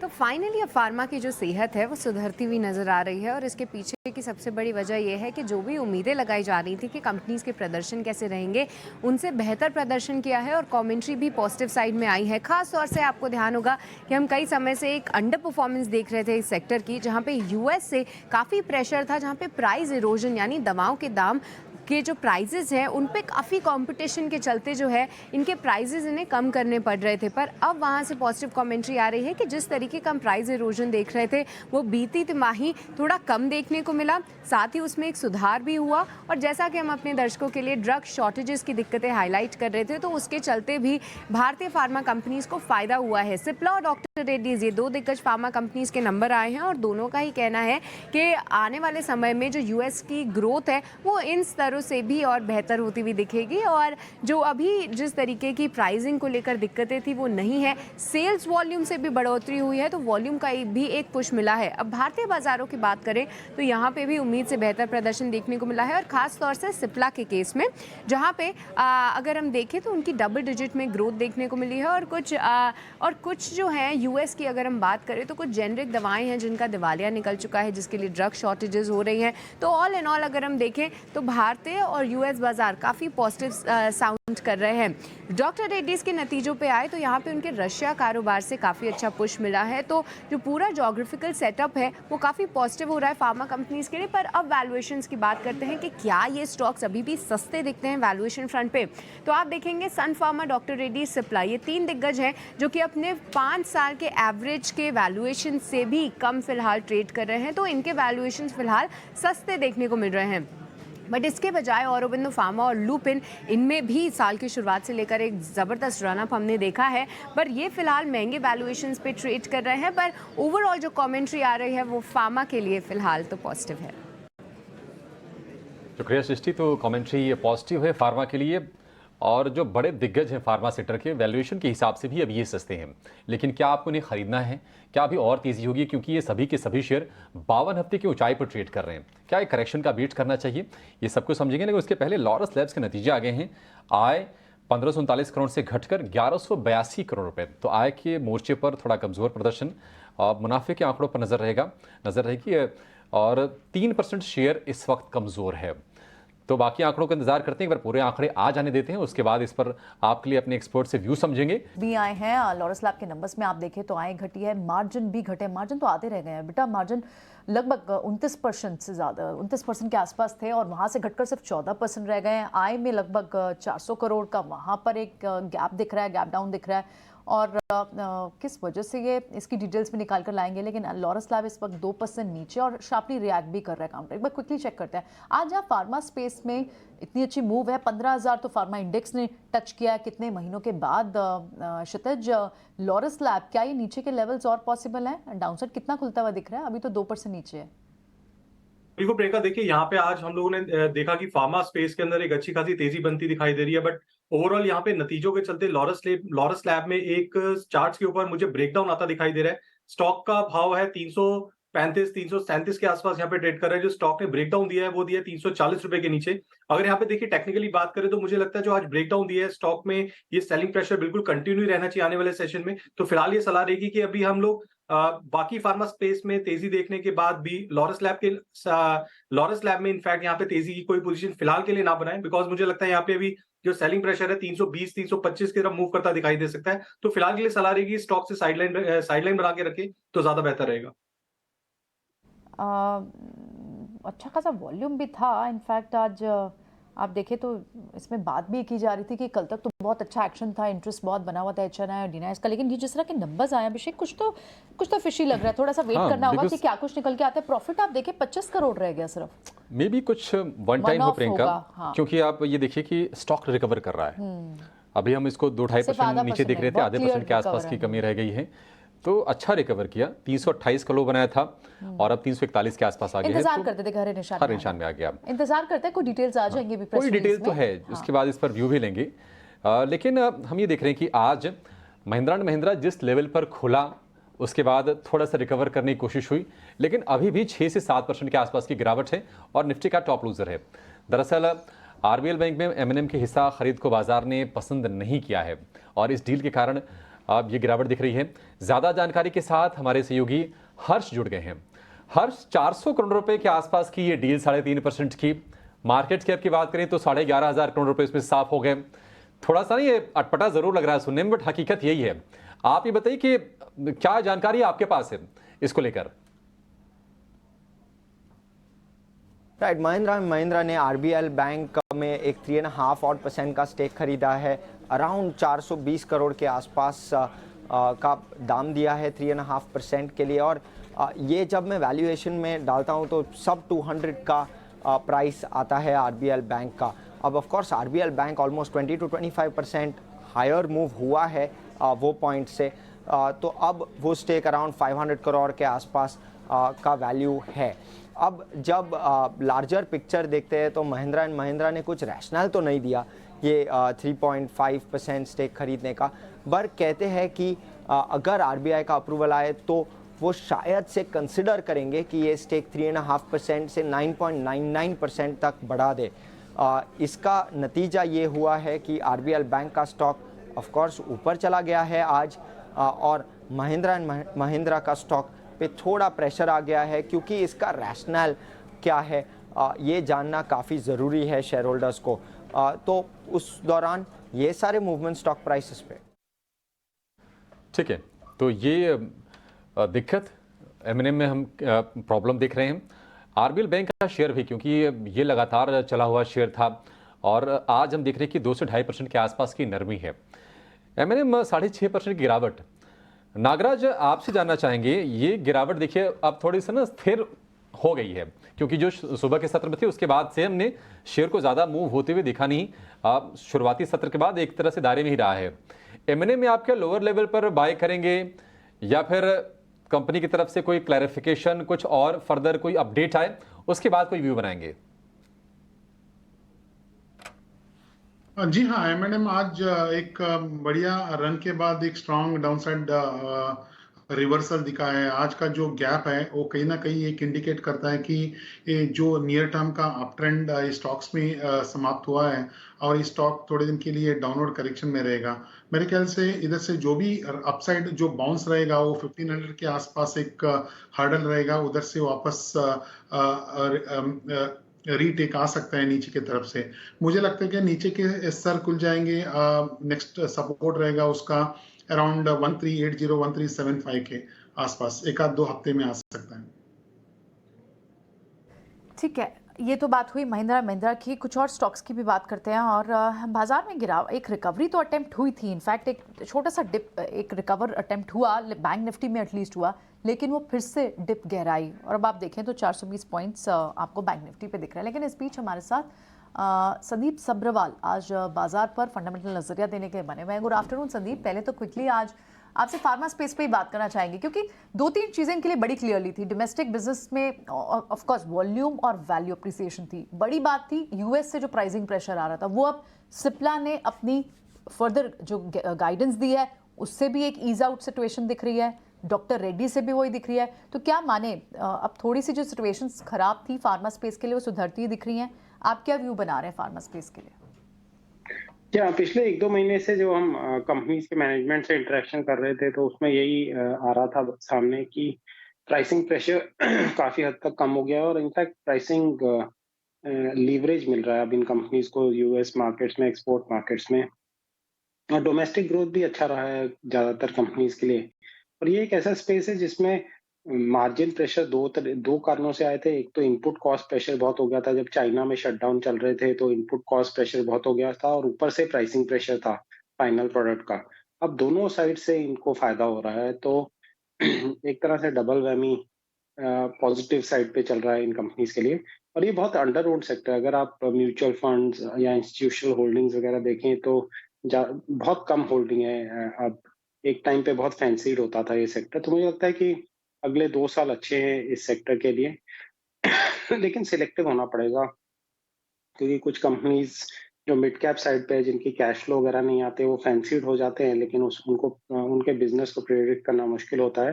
H: तो फाइनली अब फार्मा की जो सेहत है वो सुधरती हुई नज़र आ रही है, और इसके पीछे की सबसे बड़ी वजह यह है कि जो भी उम्मीदें लगाई जा रही थी कि कंपनीज के प्रदर्शन कैसे रहेंगे, उनसे बेहतर प्रदर्शन किया है और कमेंट्री भी पॉजिटिव साइड में आई है। खास तौर से आपको ध्यान होगा कि हम कई समय से एक अंडर परफॉर्मेंस देख रहे थे इस सेक्टर की, जहाँ पे यूएस से काफ़ी प्रेशर था, जहाँ पे प्राइस इरोजन यानी दवाओं के दाम के जो प्राइजेज़ हैं उन पे काफ़ी कंपटीशन के चलते जो है इनके प्राइजेज़ इन्हें कम करने पड़ रहे थे। पर अब वहाँ से पॉजिटिव कमेंट्री आ रही है कि जिस तरीके का हम प्राइस इरोजन देख रहे थे वो बीती तिमाही थोड़ा कम देखने को मिला, साथ ही उसमें एक सुधार भी हुआ। और जैसा कि हम अपने दर्शकों के लिए ड्रग शॉर्टेजेस की दिक्कतें हाईलाइट कर रहे थे, तो उसके चलते भी भारतीय फार्मा कंपनीज़ को फ़ायदा हुआ है। सिप्ला और डॉक्टर रेड्डीज, ये दो दिग्गज फार्मा कंपनीज़ के नंबर आए हैं और दोनों का ही कहना है कि आने वाले समय में जो यूएस की ग्रोथ है वो इन स्तरों से भी और बेहतर होती हुई दिखेगी, और जो अभी जिस तरीके की प्राइसिंग को लेकर दिक्कतें थी वो नहीं है। सेल्स वॉल्यूम से भी बढ़ोतरी हुई है, तो वॉल्यूम का भी एक पुश मिला है। अब भारतीय बाजारों की बात करें तो यहाँ पे भी उम्मीद से बेहतर प्रदर्शन देखने को मिला है, और खास तौर से सिप्ला के केस में, जहाँ पे अगर हम देखें तो उनकी डबल डिजिट में ग्रोथ देखने को मिली है। और कुछ जो है यूएस की अगर हम बात करें तो कुछ जेनरिक दवाएं हैं जिनका दिवालिया निकल चुका है, जिसके लिए ड्रग शॉर्टेजेस हो रही हैं। तो ऑल इन ऑल अगर हम देखें तो भारतीय और यूएस बाजार काफ़ी पॉजिटिव साउंड कर रहे हैं। डॉक्टर रेड्डीज के नतीजों पे आए तो यहाँ पे उनके रशिया कारोबार से काफ़ी अच्छा पुश मिला है। तो जो पूरा जोग्राफिकल सेटअप है वो काफ़ी पॉजिटिव हो रहा है फार्मा कंपनीज के लिए। पर अब वैल्यूएशंस की बात करते हैं कि क्या ये स्टॉक्स अभी भी सस्ते दिखते हैं वैल्यूएशन फ्रंट पे। तो आप देखेंगे सन फार्मा, डॉक्टर रेड्डीज, सिप्ला, ये तीन दिग्गज हैं जो कि अपने 5 साल के एवरेज के वैल्यूएशन से भी कम फिलहाल ट्रेड कर रहे हैं। तो इनके वैल्यूएशन फिलहाल सस्ते देखने को मिल रहे हैं। बट इसके बजाय औरोबिंदो फार्मा और लुपिन, इनमें भी साल की शुरुआत से लेकर एक ज़बरदस्त रनअप हमने देखा है, पर ये फिलहाल महंगे वैल्यूएशंस पे ट्रेड कर रहे हैं। पर ओवरऑल जो कमेंट्री आ रही है वो फार्मा के लिए फिलहाल तो पॉजिटिव है।
C: शुक्रिया सृष्टि। तो कमेंट्री पॉजिटिव है फार्मा के लिए, और जो बड़े दिग्गज हैं फार्मा सेक्टर के, वैल्यूएशन के हिसाब से भी अब ये सस्ते हैं। लेकिन क्या आपको इन्हें खरीदना है? क्या अभी और तेजी होगी? क्योंकि ये सभी के सभी शेयर 52 हफ्ते की ऊंचाई पर ट्रेड कर रहे हैं। क्या एक करेक्शन का वेट करना चाहिए? ये सब कुछ समझेंगे, लेकिन उसके पहले लॉरस लैब्स के नतीजे आ गए हैं। आय 1539 करोड़ से घटकर 1182 करोड़ रुपए। तो आय के मोर्चे पर थोड़ा कमजोर प्रदर्शन, और मुनाफे के आंकड़ों पर नजर रहेगी, और 3% शेयर इस वक्त कमजोर है। तो बाकी आंकड़ों का इंतजार करते हैं, एक बार पूरे आंकड़े आ जाने देते हैं, उसके बाद इस पर आपके लिए अपने एक्सपर्ट से व्यू समझेंगे।
A: भी आए हैं लॉरस लैब के नंबर्स में आप देखें तो आय घटी है, मार्जिन भी घटे। मार्जिन तो आते रह गए हैं बेटा, मार्जिन लगभग 29% से ज़्यादा 29% के आसपास थे और वहाँ से घटकर सिर्फ 14% रह गए हैं। आय में लगभग 400 करोड़ का वहाँ पर एक गैप दिख रहा है, गैप डाउन दिख रहा है। और किस वजह से ये, इसकी डिटेल्स में निकाल कर लाएंगे। लेकिन लॉरस लैब इस वक्त 2% नीचे और शार्पली रिएक्ट भी कर रहा है काउंटर। एक बार क्विकली चेक करते हैं आज आप फार्मा स्पेस में इतनी अच्छी मूव है, 15,000 तो फार्मा इंडेक्स ने टच किया है कितने महीनों के बाद। क्षितिज, लॉरस लैब, क्या ये नीचे के लेवल्स और पॉसिबल हैं? डाउनसाइड कितना खुलता हुआ दिख रहा है? अभी तो 2% नीचे है।
E: बिल्कुल प्रियंका, देखिए यहाँ पे आज हम लोगों ने देखा कि फार्मा स्पेस के अंदर एक अच्छी खासी तेजी बनती दिखाई दे रही है। बट ओवरऑल यहाँ पे नतीजों के चलते लॉरस लैब में एक चार्ट्स के ऊपर मुझे ब्रेकडाउन आता दिखाई दे रहा है। स्टॉक का भाव है 335 337 के आसपास यहाँ पे ट्रेड कर रहा है। जो स्टॉक ने ब्रेकडाउन दिया है वो दिया है 340 रुपए के नीचे। अगर यहाँ पे देखिए टेक्निकली बात करें तो मुझे लगता है जो आज ब्रेकडाउन दिया है स्टॉक में, ये सेलिंग प्रेशर बिल्कुल कंटिन्यू रहना चाहिए आने वाले सेशन में। तो फिलहाल ये सलाह रहेगी कि अभी हम लोग बाकी फार्मा स्पेस में तेजी देखने के बाद भी लॉरस लैब में इनफैक्ट यहाँ पे तेजी की कोई पोजीशन फिलहाल के लिए ना बनाएं, बिकॉज मुझे लगता है यहाँ पे अभी जो सेलिंग प्रेशर है 320 325 की तरफ मूव करता दिखाई दे सकता है। तो फिलहाल के लिए सलाह रहेगी स्टॉक से साइडलाइन बना के रखें तो ज्यादा बेहतर रहेगा।
A: अच्छा खासा वॉल्यूम भी था इनफैक्ट आज आप देखें तो इसमें बात भी की जा रही थी कि कल तक तो बहुत अच्छा एक्शन था, इंटरेस्ट बहुत बना हुआ था एचएनआई और डीनाइस का, लेकिन ये जिस तरह के नंबर्स आए अभिषेक, कुछ तो फिशी लग रहा है। थोड़ा सा वेट
C: हाँ,
A: करना होगा
C: because-
A: कि क्या कुछ निकल के आता है। प्रॉफिट आप देखें 25 करोड़ रह गया सिर्फ।
C: मे बी कुछ वन टाइम हो
A: One-off
C: प्रियंका,
A: होगा, हाँ।
C: क्योंकि आप ये देखिए कि स्टॉक रिकवर कर रहा है। अभी हम इसको 2-2.5%
A: सिर्फ आधा
C: नीचे देख
A: percent
C: रहे थे,
A: है,
C: आधे
A: बहुत
C: परसेंट के
A: clear
C: आसपास
A: recover
C: की
A: है।
C: कमी रह गई है। तो अच्छा रिकवर किया, 328 किलो बनाया था और अब 341 के आसपास आ गया है।
A: इंतजार
C: तो
A: करते थे कि हरे निशान
C: हर
A: में
C: निशान में आ गया।
A: इंतजार करते हैं, कोई डिटेल्स आ जाएंगे भी प्रेस
C: कोई
A: रिलीज
C: डिटेल तो
A: में।
C: है, उसके बाद इस पर व्यू भी लेंगे। लेकिन हम ये देख रहे हैं कि आज महिंद्रा एंड महिंद्रा जिस लेवल पर खुला, उसके बाद थोड़ा सा रिकवर करने की कोशिश हुई, लेकिन अभी भी 6 से 7% के आसपास की गिरावट है और निफ्टी का टॉप लूजर है। दरअसल आरबीएल बैंक में एमएनएम के हिस्सा खरीद को बाजार ने पसंद नहीं किया है और इस डील के कारण अब ये गिरावट दिख रही है। ज्यादा जानकारी के साथ हमारे सहयोगी हर्ष जुड़ गए हैं। हर्ष, 400 करोड़ रुपए के आसपास की ये डील 3.5% की, मार्केट कैप की बात करें तो 11,500 करोड़ रुपए इसमें साफ हो गए। थोड़ा सा ना ये अटपटा जरूर लग रहा है सुनने में, बट हकीकत यही है। आप ये बताइए कि क्या जानकारी आपके पास है इसको लेकर।
I: राइट, महिंद्रा ने आरबीएल बैंक में एक 3.5% का स्टेक खरीदा है। अराउंड 420 करोड़ के आसपास का दाम दिया है 3.5% के लिए। और ये जब मैं वैल्यूएशन में डालता हूँ तो सब 200 का प्राइस आता है आरबीएल बैंक का। अब of course RBL bank almost 20 to 25% higher move हुआ है वो पॉइंट से। तो अब वो स्टेक अराउंड 500 करोड़ के आसपास का वैल्यू है। अब जब लार्जर पिक्चर देखते हैं तो महिंद्रा एंड महिंद्रा ने कुछ रैशनल तो नहीं दिया ये 3.5% स्टेक खरीदने का, पर कहते हैं कि अगर आरबीआई का अप्रूवल आए तो वो शायद से कंसिडर करेंगे कि ये स्टेक 3.5% से 9.99% तक बढ़ा दे। इसका नतीजा ये हुआ है कि आरबीएल बैंक का स्टॉक ऑफ कोर्स ऊपर चला गया है आज, और महिंद्रा एंड महिंद्रा का स्टॉक पे थोड़ा प्रेशर आ गया है, क्योंकि इसका रैशनल क्या है ये जानना काफ़ी ज़रूरी है शेयर होल्डर्स को। तो उस दौरान ये सारे मूवमेंट स्टॉक प्राइसेस पे।
C: ठीक है, तो ये दिक्कत एमएनएम में हम प्रॉब्लम देख रहे हैं। आरबीएल बैंक का शेयर भी, क्योंकि ये लगातार चला हुआ शेयर था और आज हम देख रहे हैं कि 2 से 2.5% के आसपास की नरमी है। एमएनएम 6.5% की गिरावट। नागराज, आपसे जानना चाहेंगे, ये गिरावट देखिए अब थोड़ी सी ना स्थिर हो गई है, क्योंकि जो सुबह के सत्र में थी उसके बाद से हमने शेयर को ज़्यादा मूव होते हुए देखा नहीं। शुरुआती सत्र के बाद एक तरह से दायरे में ही रहा है। एमएनएम में आप क्या लोअर लेवल पर बाय करेंगे या फिर कंपनी की तरफ से कोई क्लैरिफिकेशन, कुछ और फर्दर कोई अपडेट आए उसके बाद कोई व्यू बनाएंगे?
D: जी हाँ, एमएनएम आज एक बढ़िया रन के बाद एक स्ट्रॉन्ग डाउनसाइड रिवर्सल दिखा है। आज का जो गैप है वो कहीं ना कहीं एक इंडिकेट करता है कि ये जो नियर टर्म का अप ट्रेंड स्टॉक्स में समाप्त हुआ है और ये स्टॉक थोड़े दिन के लिए डाउनवर्ड करेक्शन में रहेगा। मेरे ख्याल से इधर से जो भी अपसाइड जो बाउंस रहेगा वो 1500 के आसपास एक हर्डल रहेगा, उधर से वापस रीटेक आ सकता है नीचे की तरफ से। मुझे लगता है कि नीचे के स्तर खुल जाएंगे। नेक्स्ट सपोर्ट रहेगा उसका अराउंड 1380 1375 के आसपास, एक आध 2 हफ्ते में आ सकता है।
A: ठीक है, ये तो बात हुई महिंद्रा महिंद्रा की। कुछ और स्टॉक्स की भी बात करते हैं। और बाजार में गिराव, एक रिकवरी तो अटेम्प्ट हुई थी, इनफैक्ट एक छोटा सा डिप, एक रिकवर अटेम्प्ट हुआ बैंक निफ्टी में एटलीस्ट हुआ, लेकिन वो फिर से डिप गहराई। और अब आप देखें तो 420 पॉइंट्स आपको बैंक निफ्टी पे दिख रहा है। लेकिन इस बीच हमारे साथ संदीप सब्रवाल आज बाजार पर फंडामेंटल नजरिया देने के बने हुए हैं। Good afternoon Sandeep. पहले तो क्विकली आज आपसे फार्मा स्पेस पे ही बात करना चाहेंगे, क्योंकि 2-3 चीज़ें इनके लिए बड़ी क्लियरली थी। डोमेस्टिक बिजनेस में ऑफ कोर्स वॉल्यूम और वैल्यू अप्रिसिएशन थी, बड़ी बात थी। यूएस से जो प्राइसिंग प्रेशर आ रहा था वो अब सिप्ला ने अपनी फर्दर जो गाइडेंस दी है उससे भी एक ईज आउट सिचुएशन दिख रही है, डॉक्टर रेड्डी से भी वही दिख रही है। तो क्या माने अब थोड़ी सी जो सिचुएशंस खराब थी फार्मा स्पेस के लिए वो सुधरती हुई दिख रही हैं? आप क्या व्यू बना रहे हैं फार्मा स्पेस के लिए?
J: क्या पिछले 1-2 महीने से जो हम कंपनीज के मैनेजमेंट से इंटरेक्शन कर रहे थे तो उसमें यही आ रहा था सामने कि प्राइसिंग प्रेशर काफी हद तक कम हो गया और इनफैक्ट प्राइसिंग लीवरेज मिल रहा है अब इन कंपनीज को यूएस मार्केट्स में, एक्सपोर्ट मार्केट्स में, और डोमेस्टिक ग्रोथ भी अच्छा रहा है ज्यादातर कंपनीज के लिए। और ये एक ऐसा स्पेस है जिसमें मार्जिन प्रेशर दो कारणों से आए थे। एक तो इनपुट कॉस्ट प्रेशर बहुत हो गया था, जब चाइना में शटडाउन चल रहे थे तो इनपुट कॉस्ट प्रेशर बहुत हो गया था और ऊपर से प्राइसिंग प्रेशर था फाइनल प्रोडक्ट का। अब दोनों साइड से इनको फायदा हो रहा है, तो एक तरह से डबल वैमी पॉजिटिव साइड पे चल रहा है इन कंपनीज के लिए। और ये बहुत अंडर ओन्ड सेक्टर है। अगर आप म्यूचुअल फंड्स या इंस्टीट्यूशनल होल्डिंग्स वगैरह देखें तो बहुत कम होल्डिंग है। अब एक टाइम पे बहुत फैंसीड होता था ये सेक्टर, तो मुझे लगता है कि अगले 2 साल अच्छे हैं इस सेक्टर के लिए। लेकिन सिलेक्टिव होना पड़ेगा, क्योंकि कुछ कंपनीज जो मिड कैप साइड पे है, जिनकी कैश फ्लो वगैरह नहीं आते, वो फैंसीड हो जाते हैं, लेकिन उनको उनके बिजनेस को प्रेडिक्ट करना मुश्किल होता है।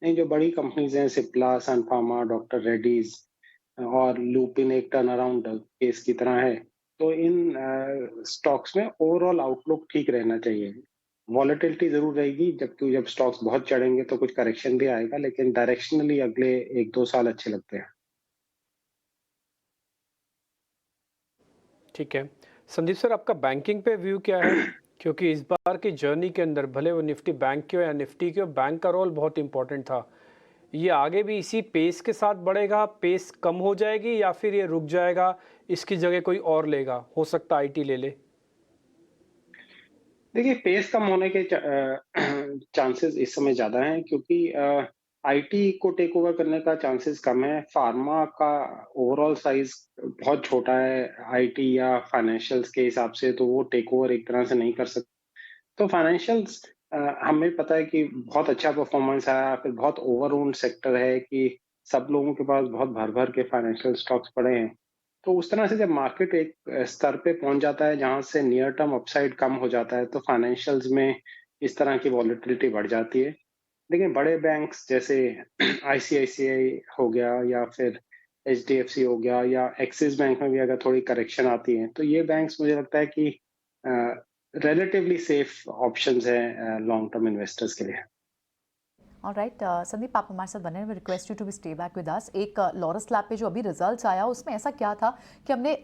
J: नहीं, जो बड़ी कंपनीज हैं, सिप्ला, सन फार्मा, डॉक्टर रेड्डीज और लुपिन एक टर्न अराउंड केस की तरह है, तो इन स्टॉक्स में ओवरऑल आउटलुक ठीक रहना चाहिए। वॉलेटिलिटी जरूर रहेगी, जब स्टॉक्स बहुत चढ़ेंगे तो कुछ करेक्शन भी आएगा, लेकिन डायरेक्शनली अगले 1-2 साल अच्छे लगते हैं।
B: ठीक है संदीप सर, आपका बैंकिंग पे व्यू क्या है? क्योंकि इस बार की जर्नी के अंदर भले वो निफ्टी बैंक की हो या निफ्टी की हो, बैंक का रोल बहुत इंपॉर्टेंट था। ये आगे भी इसी पेस के साथ बढ़ेगा, पेस कम हो जाएगी या फिर ये रुक जाएगा, इसकी जगह कोई और लेगा? हो सकता आईटी ले ले।
J: देखिए, पेस कम होने के चांसेस इस समय ज्यादा हैं, क्योंकि आईटी को टेक ओवर करने का चांसेस कम है। फार्मा का ओवरऑल साइज बहुत छोटा है आईटी या फाइनेंशियल्स के हिसाब से, तो वो टेक ओवर एक तरह से नहीं कर सकते। तो फाइनेंशियल्स हमें पता है कि बहुत अच्छा परफॉर्मेंस आया, फिर बहुत ओवर ओन्ड सेक्टर है कि सब लोगों के पास बहुत भर भर के फाइनेंशियल स्टॉक्स पड़े हैं। तो उस तरह से जब मार्केट एक स्तर पे पहुंच जाता है जहां से नियर टर्म अपसाइड कम हो जाता है, तो फाइनेंशियल्स में इस तरह की वॉलेटिलिटी बढ़ जाती है। लेकिन बड़े बैंक्स जैसे आईसीआईसीआई हो गया या फिर एचडीएफसी हो गया या एक्सिस बैंक में भी अगर थोड़ी करेक्शन आती है, तो ये बैंक्स मुझे लगता है कि रिलेटिवली सेफ ऑप्शंस हैं लॉन्ग टर्म इन्वेस्टर्स के लिए।
A: ऑलराइट संदीप, आप हमारे साथ बने हुए, request you to be stay back with us. एक लॉरस लैब पे जो अभी रिजल्ट्स आया उसमें ऐसा क्या था कि हमने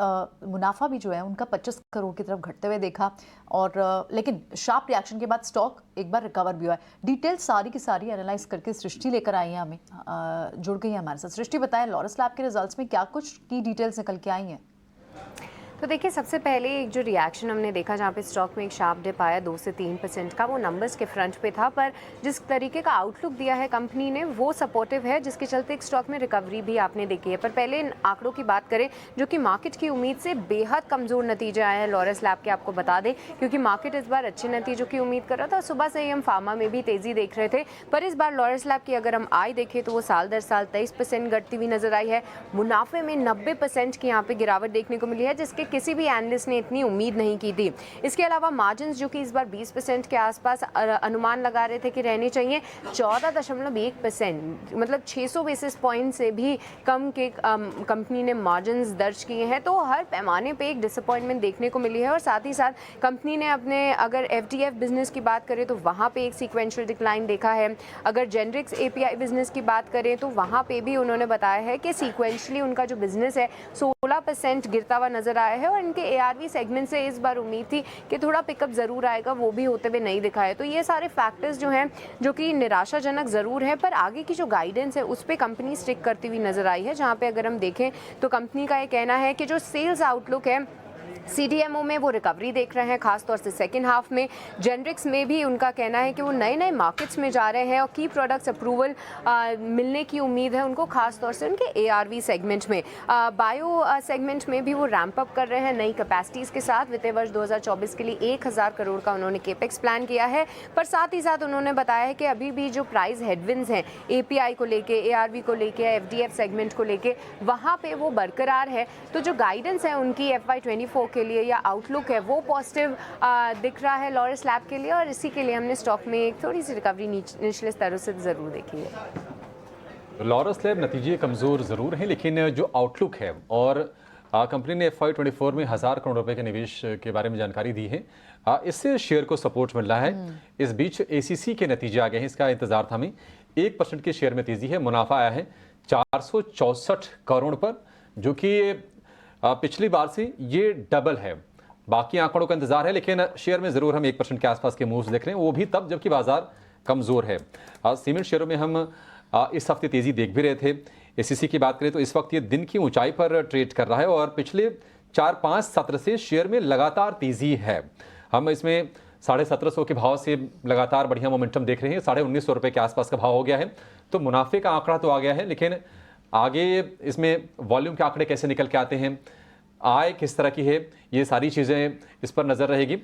A: मुनाफा भी जो है उनका 25 करोड़ की तरफ घटते हुए देखा, और लेकिन शार्प रिएक्शन के बाद स्टॉक एक बार रिकवर भी हुआ है। डिटेल्स सारी की सारी एनालाइज करके सृष्टि लेकर आई हैं, हमें जुड़ गई है हमारे साथ। सृष्टि, बताएं लॉरस लैब के रिजल्ट्स में क्या कुछ की डिटेल्स निकल के आई हैं?
H: तो देखिए, सबसे पहले एक जो रिएक्शन हमने देखा जहाँ पे स्टॉक में एक शार्प डिप आया 2 से 3% का, वो नंबर्स के फ्रंट पे था, पर जिस तरीके का आउटलुक दिया है कंपनी ने वो सपोर्टिव है, जिसके चलते एक स्टॉक में रिकवरी भी आपने देखी है। पर पहले इन आंकड़ों की बात करें जो कि मार्केट की उम्मीद से बेहद कमज़ोर नतीजे आए हैं लॉरस लैब के, आपको बता दें, क्योंकि मार्केट इस बार अच्छे नतीजों की उम्मीद कर रहा था। सुबह से ही हम फार्मा में भी तेज़ी देख रहे थे, पर इस बार लॉरस लैब की अगर हम आय देखें तो वो साल दर साल 23% घटती हुई नजर आई है। मुनाफे में 90% की यहाँ पे गिरावट देखने को मिली है, जिसके किसी भी एनालिस्ट ने इतनी उम्मीद नहीं की थी। इसके अलावा मार्जिन्स जो कि इस बार 20% के आसपास अनुमान लगा रहे थे कि रहने चाहिए, 14.1%, मतलब 600 बेसिस पॉइंट से भी कम के कंपनी ने मार्जिन्स दर्ज किए हैं। तो हर पैमाने पे एक डिसअपॉइंटमेंट देखने को मिली है। और साथ ही साथ कंपनी ने अपने अगर एफडीएफ बिजनेस की बात करें तो वहाँ पे एक सीक्वेंशियल डिक्लाइन देखा है। अगर जेनरिक्स एपीआई बिजनेस की बात करें तो वहाँ पे भी उन्होंने बताया है कि सीक्वेंशली उनका जो बिजनेस है 16% गिरता हुआ नजर आया है। और इनके एआरवी सेगमेंट से इस बार उम्मीद थी कि थोड़ा पिकअप जरूर आएगा, वो भी होते हुए नहीं दिखा है। तो ये सारे फैक्टर्स जो हैं जो कि निराशाजनक जरूर है, पर आगे की जो गाइडेंस है उस पर कंपनी स्टिक करती हुई नजर आई है। जहाँ पे अगर हम देखें तो कंपनी का ये कहना है कि जो सेल्स आउटलुक है सीडीएमओ में वो रिकवरी देख रहे हैं, खासतौर से सेकेंड हाफ में। जेनरिक्स में भी उनका कहना है कि वो नए नए मार्केट्स में जा रहे हैं और की प्रोडक्ट्स अप्रूवल मिलने की उम्मीद है उनको, खासतौर से उनके एआरवी सेगमेंट में। बायो सेगमेंट में भी वो रैंप अप कर रहे हैं नई कैपेसिटीज़ के साथ। वित्तीय वर्ष 2024 के लिए 1000 करोड़ का उन्होंने केपेक्स प्लान किया है। पर साथ ही साथ उन्होंने बताया है कि अभी भी जो प्राइस हेडविंड्स हैं एपीआई को लेके, एआरवी को लेके, एफडीएफ सेगमेंट को लेके, वहाँ पे वो बरकरार है। तो जो गाइडेंस है उनकी FY24 के लिए या आउटलुक है वो पॉजिटिव दिख रहा है लॉरस लैब के लिए, और इसी के लिए हमने स्टॉक में एक थोड़ी सी रिकवरी निचले स्तरों से ज़रूर देखी है।
C: लॉरस लैब नतीजे कमज़ोर ज़रूर हैं, लेकिन जो आउटलुक है और कंपनी ने FY24 में 1000 करोड़ रुपए के निवेश के बारे में जानकारी दी है, इससे शेयर को सपोर्ट मिल रहा है। इस बीच ACC के नतीजे आ गए हैं, इसका इंतजार था हमें। 1% के शेयर में तेजी है, मुनाफा आया है 464 करोड़ पर, जो कि पिछली बार से ये डबल है। बाकी आंकड़ों का इंतजार है, लेकिन शेयर में जरूर हम 1% के आसपास के मूव्स देख रहे हैं, वो भी तब जबकि बाजार कमजोर है। सीमेंट शेयरों में हम इस हफ्ते तेज़ी देख भी रहे थे। एससीसी की बात करें तो इस वक्त ये दिन की ऊंचाई पर ट्रेड कर रहा है और पिछले 4-5 सत्र से शेयर में लगातार तेज़ी है। हम इसमें 1750 के भाव से लगातार बढ़िया मोमेंटम देख रहे हैं। 1950 रुपये के आसपास का भाव हो गया है, तो मुनाफे का आंकड़ा तो आ गया है, लेकिन आगे इसमें वॉल्यूम के आंकड़े कैसे निकल के आते हैं, आय किस तरह की है, ये सारी चीज़ें इस पर नज़र रहेगी।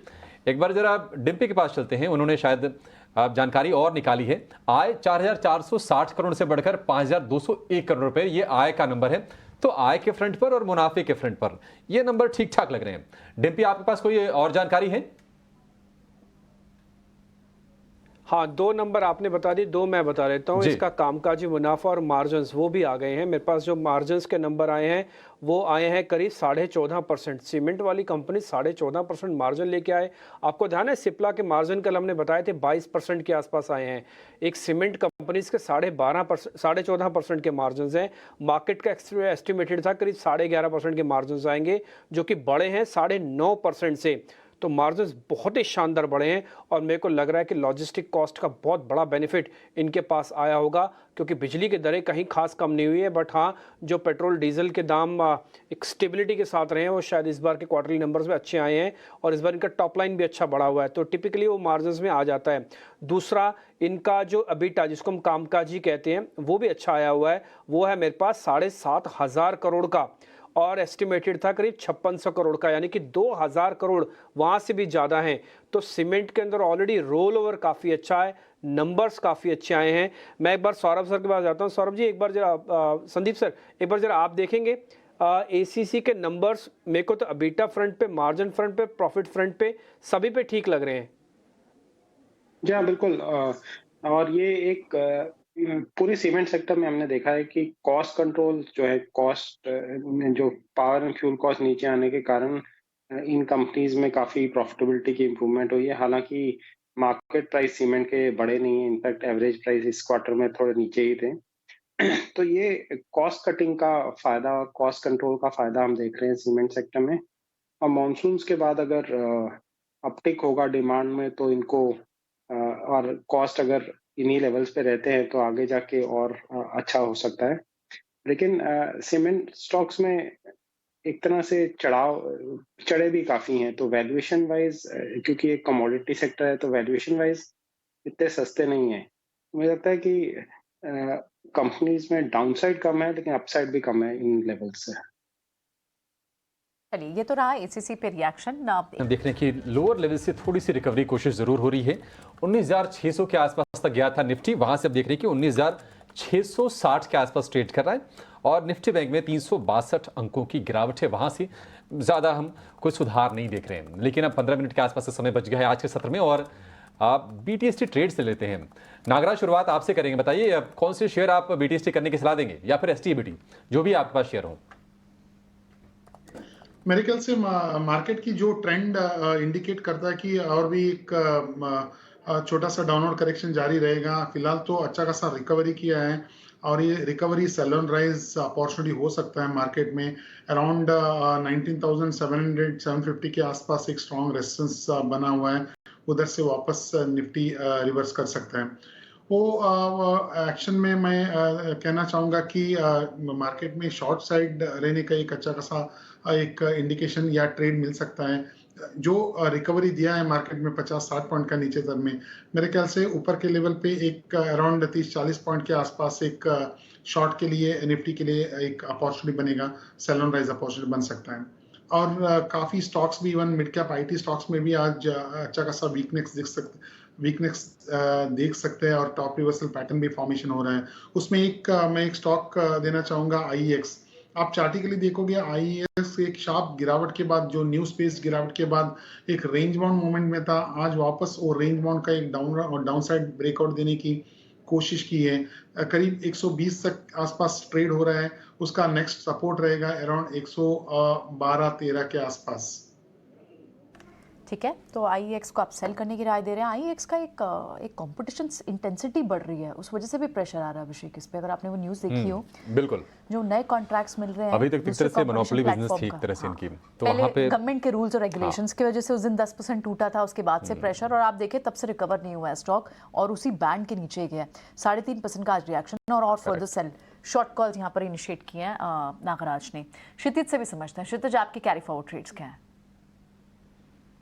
C: एक बार जरा डिम्पी के पास चलते हैं, उन्होंने शायद जानकारी और निकाली है। आय 4460 करोड़ से बढ़कर 5201 करोड़ रुपए, ये आय का नंबर है। तो आय के फ्रंट पर और मुनाफे के फ्रंट पर ये नंबर ठीक ठाक लग रहे हैं। डिम्पी, आपके पास कोई और जानकारी है?
B: हाँ, 2 नंबर आपने बता दी, 2 मैं बता देता हूँ। इसका कामकाजी मुनाफा और मार्जिन्स वो भी आ गए हैं मेरे पास। जो मार्जिन्स के नंबर आए हैं वो आए हैं करीब 14.5%। सीमेंट वाली कंपनी 14.5% मार्जिन लेके आए। आपको ध्यान है सिप्ला के मार्जिन कल हमने बताए थे 22% के आसपास आए हैं। एक सीमेंट कंपनीज के 14.5% के मार्जिन हैं। मार्केट का एस्टिमेटेड था करीब 11.5% के मार्जिन आएंगे, जो कि बड़े हैं 9.5% से। तो मार्जिन्स बहुत ही शानदार बढ़े हैं और मेरे को लग रहा है कि लॉजिस्टिक कॉस्ट का बहुत बड़ा बेनिफिट इनके पास आया होगा, क्योंकि बिजली की दरें कहीं खास कम नहीं हुई है। बट हाँ, जो पेट्रोल डीजल के दाम एक स्टेबिलिटी के साथ रहे हैं, वो शायद इस बार के क्वार्टरली नंबर्स में अच्छे आए हैं और इस बार इनका टॉप लाइन भी अच्छा बढ़ा हुआ है, तो टिपिकली वो मार्जिन्स में आ जाता है। दूसरा, इनका जो EBITDA जिसको हम कामकाजी कहते हैं वो भी अच्छा आया हुआ है। वो है मेरे पास 7,500 करोड़ का और एस्टिमेटेड था करीब 5600 करोड़ का, यानी कि 2000 करोड़ वहाँ से भी ज़्यादा हैं। तो सीमेंट के अंदर ऑलरेडी रोल ओवर काफ़ी अच्छा है, नंबर्स काफ़ी अच्छे आए हैं। मैं एक बार सौरभ सर के पास जाता हूँ। सौरभ जी, एक बार जरा संदीप सर, एक बार जरा आप देखेंगे ACC के नंबर्स। मेरे को तो EBITDA फ्रंट पे, मार्जिन फ्रंट पे, प्रॉफिट फ्रंट पे, सभी पे ठीक लग रहे हैं।
J: जी हाँ, बिल्कुल। और ये एक पूरे सीमेंट सेक्टर में हमने देखा है कि कॉस्ट कंट्रोल जो है, कॉस्ट जो पावर एंड फ्यूल कॉस्ट नीचे आने के कारण इन कंपनीज में काफ़ी प्रॉफिटेबिलिटी की इम्प्रूवमेंट हुई है। हालांकि मार्केट प्राइस सीमेंट के बड़े नहीं है, इनफैक्ट एवरेज प्राइस इस क्वार्टर में थोड़े नीचे ही थे। तो ये कॉस्ट कटिंग का फायदा, कॉस्ट कंट्रोल का फायदा हम देख रहे हैं सीमेंट सेक्टर में। और मॉनसून्स के बाद अगर अपटिक होगा डिमांड में, तो इनको और कॉस्ट अगर इन्हीं लेवल्स पे रहते हैं तो आगे जाके और अच्छा हो सकता है। लेकिन सीमेंट स्टॉक्स में एक तरह से चढ़े भी काफ़ी हैं, तो वैल्यूएशन वाइज, क्योंकि एक कमोडिटी सेक्टर है तो वैल्यूएशन वाइज इतने सस्ते नहीं है। मुझे लगता है कि कंपनीज में डाउनसाइड कम है लेकिन अपसाइड भी कम है इन लेवल्स से।
A: चलिए, ये तो रहा ACC पे रिएक्शन।
C: हम देख रहे हैं कि लोअर लेवल से थोड़ी सी रिकवरी कोशिश जरूर हो रही है। 19,600 के आसपास तक गया था निफ्टी, वहां से अब देख रहे हैं कि 19,660 के आसपास ट्रेड कर रहा है और निफ्टी बैंक में 362 अंकों की गिरावट है। वहां से ज़्यादा हम कोई सुधार नहीं देख रहे हैं। लेकिन अब 15 मिनट के आसपास का समय बच गया है आज के सत्र में और आप BTST ट्रेड से लेते हैं। नागराज, शुरुआत आपसे करेंगे। बताइए, अब कौन से शेयर आप BTST करने की सलाह देंगे या फिर STABT, जो भी आपके पास शेयर हो?
D: मेरे ख्याल से मार्केट की जो ट्रेंड इंडिकेट करता है कि और भी एक छोटा सा डाउनवर्ड करेक्शन जारी रहेगा। फिलहाल तो अच्छा खासा रिकवरी किया है और ये recovery sell on rise opportunity हो सकता है मार्केट में। अराउंड 19,700-750 के आसपास एक स्ट्रॉन्ग रेजिस्टेंस बना हुआ है, उधर से वापस निफ्टी रिवर्स कर सकता है। वो एक्शन में मैं कहना चाहूँगा कि मार्केट में शॉर्ट साइड रहने का एक अच्छा खासा एक इंडिकेशन या ट्रेड मिल सकता है। जो रिकवरी दिया है मार्केट में 50-60 पॉइंट का नीचे दर में, मेरे ख्याल से ऊपर के लेवल पे एक अराउंड 30-40 पॉइंट के आसपास एक शॉर्ट के लिए, निफ्टी के लिए एक अपॉर्चुनिटी बनेगा, सेल ऑन राइज अपॉर्चुनिटी बन सकता है। और काफ़ी स्टॉक्स भी, even mid cap IT stocks में भी आज अच्छा खासा वीकनेस देख सकते हैं और टॉप रिवर्सल पैटर्न भी फॉर्मेशन हो रहा है। उसमें मैं एक स्टॉक देना चाहूँगा, IEX। आप चार्टिकली देखोगे IEX एक शार्प गिरावट के बाद, जो न्यूज बेस्ड गिरावट के बाद एक रेंज बाउंड मूवमेंट में था, आज वापस वो रेंज बाउंड का एक डाउन साइड ब्रेकआउट देने की कोशिश की है। करीब 120 तक आसपास ट्रेड हो रहा है। उसका नेक्स्ट सपोर्ट रहेगा अराउंड 112-13 के आसपास।
A: ठीक है, तो आईईएक्स को आप सेल करने की राय दे रहे हैं। आईईएक्स का एक कंपटीशन इंटेंसिटी बढ़ रही है, उस वजह से भी प्रेशर आ रहा है अभिषेक इस पे। अगर आपने वो न्यूज़ देखी हो,
C: बिल्कुल,
A: जो नए कॉन्ट्रैक्ट्स मिल रहे हैं
C: अभी तक
A: दूसरे
C: तरह से मोनोपोली
A: competition
C: बिजनेस थी एक
A: platform
C: तरह से
A: का।
C: इनकी,
A: हाँ।
C: तो वहाँ पे
A: गवर्नमेंट के रूल्स और रेगुलेशंस की वजह से उस दिन 10% टूटा था, उसके बाद से प्रेशर, और आप देखें तब से रिकवर नहीं हुआ है स्टॉक और उसी बैंड के नीचे गया। 3.5% का आज रिएक्शन और फर्दर सेल शॉर्ट कॉल्स यहाँ पर इनिशिएट किए हैं नागराज ने। क्षितिज से भी समझते हैं। क्षितिज, आपके कैरी फॉरवर्ड ट्रेड्स क्या है?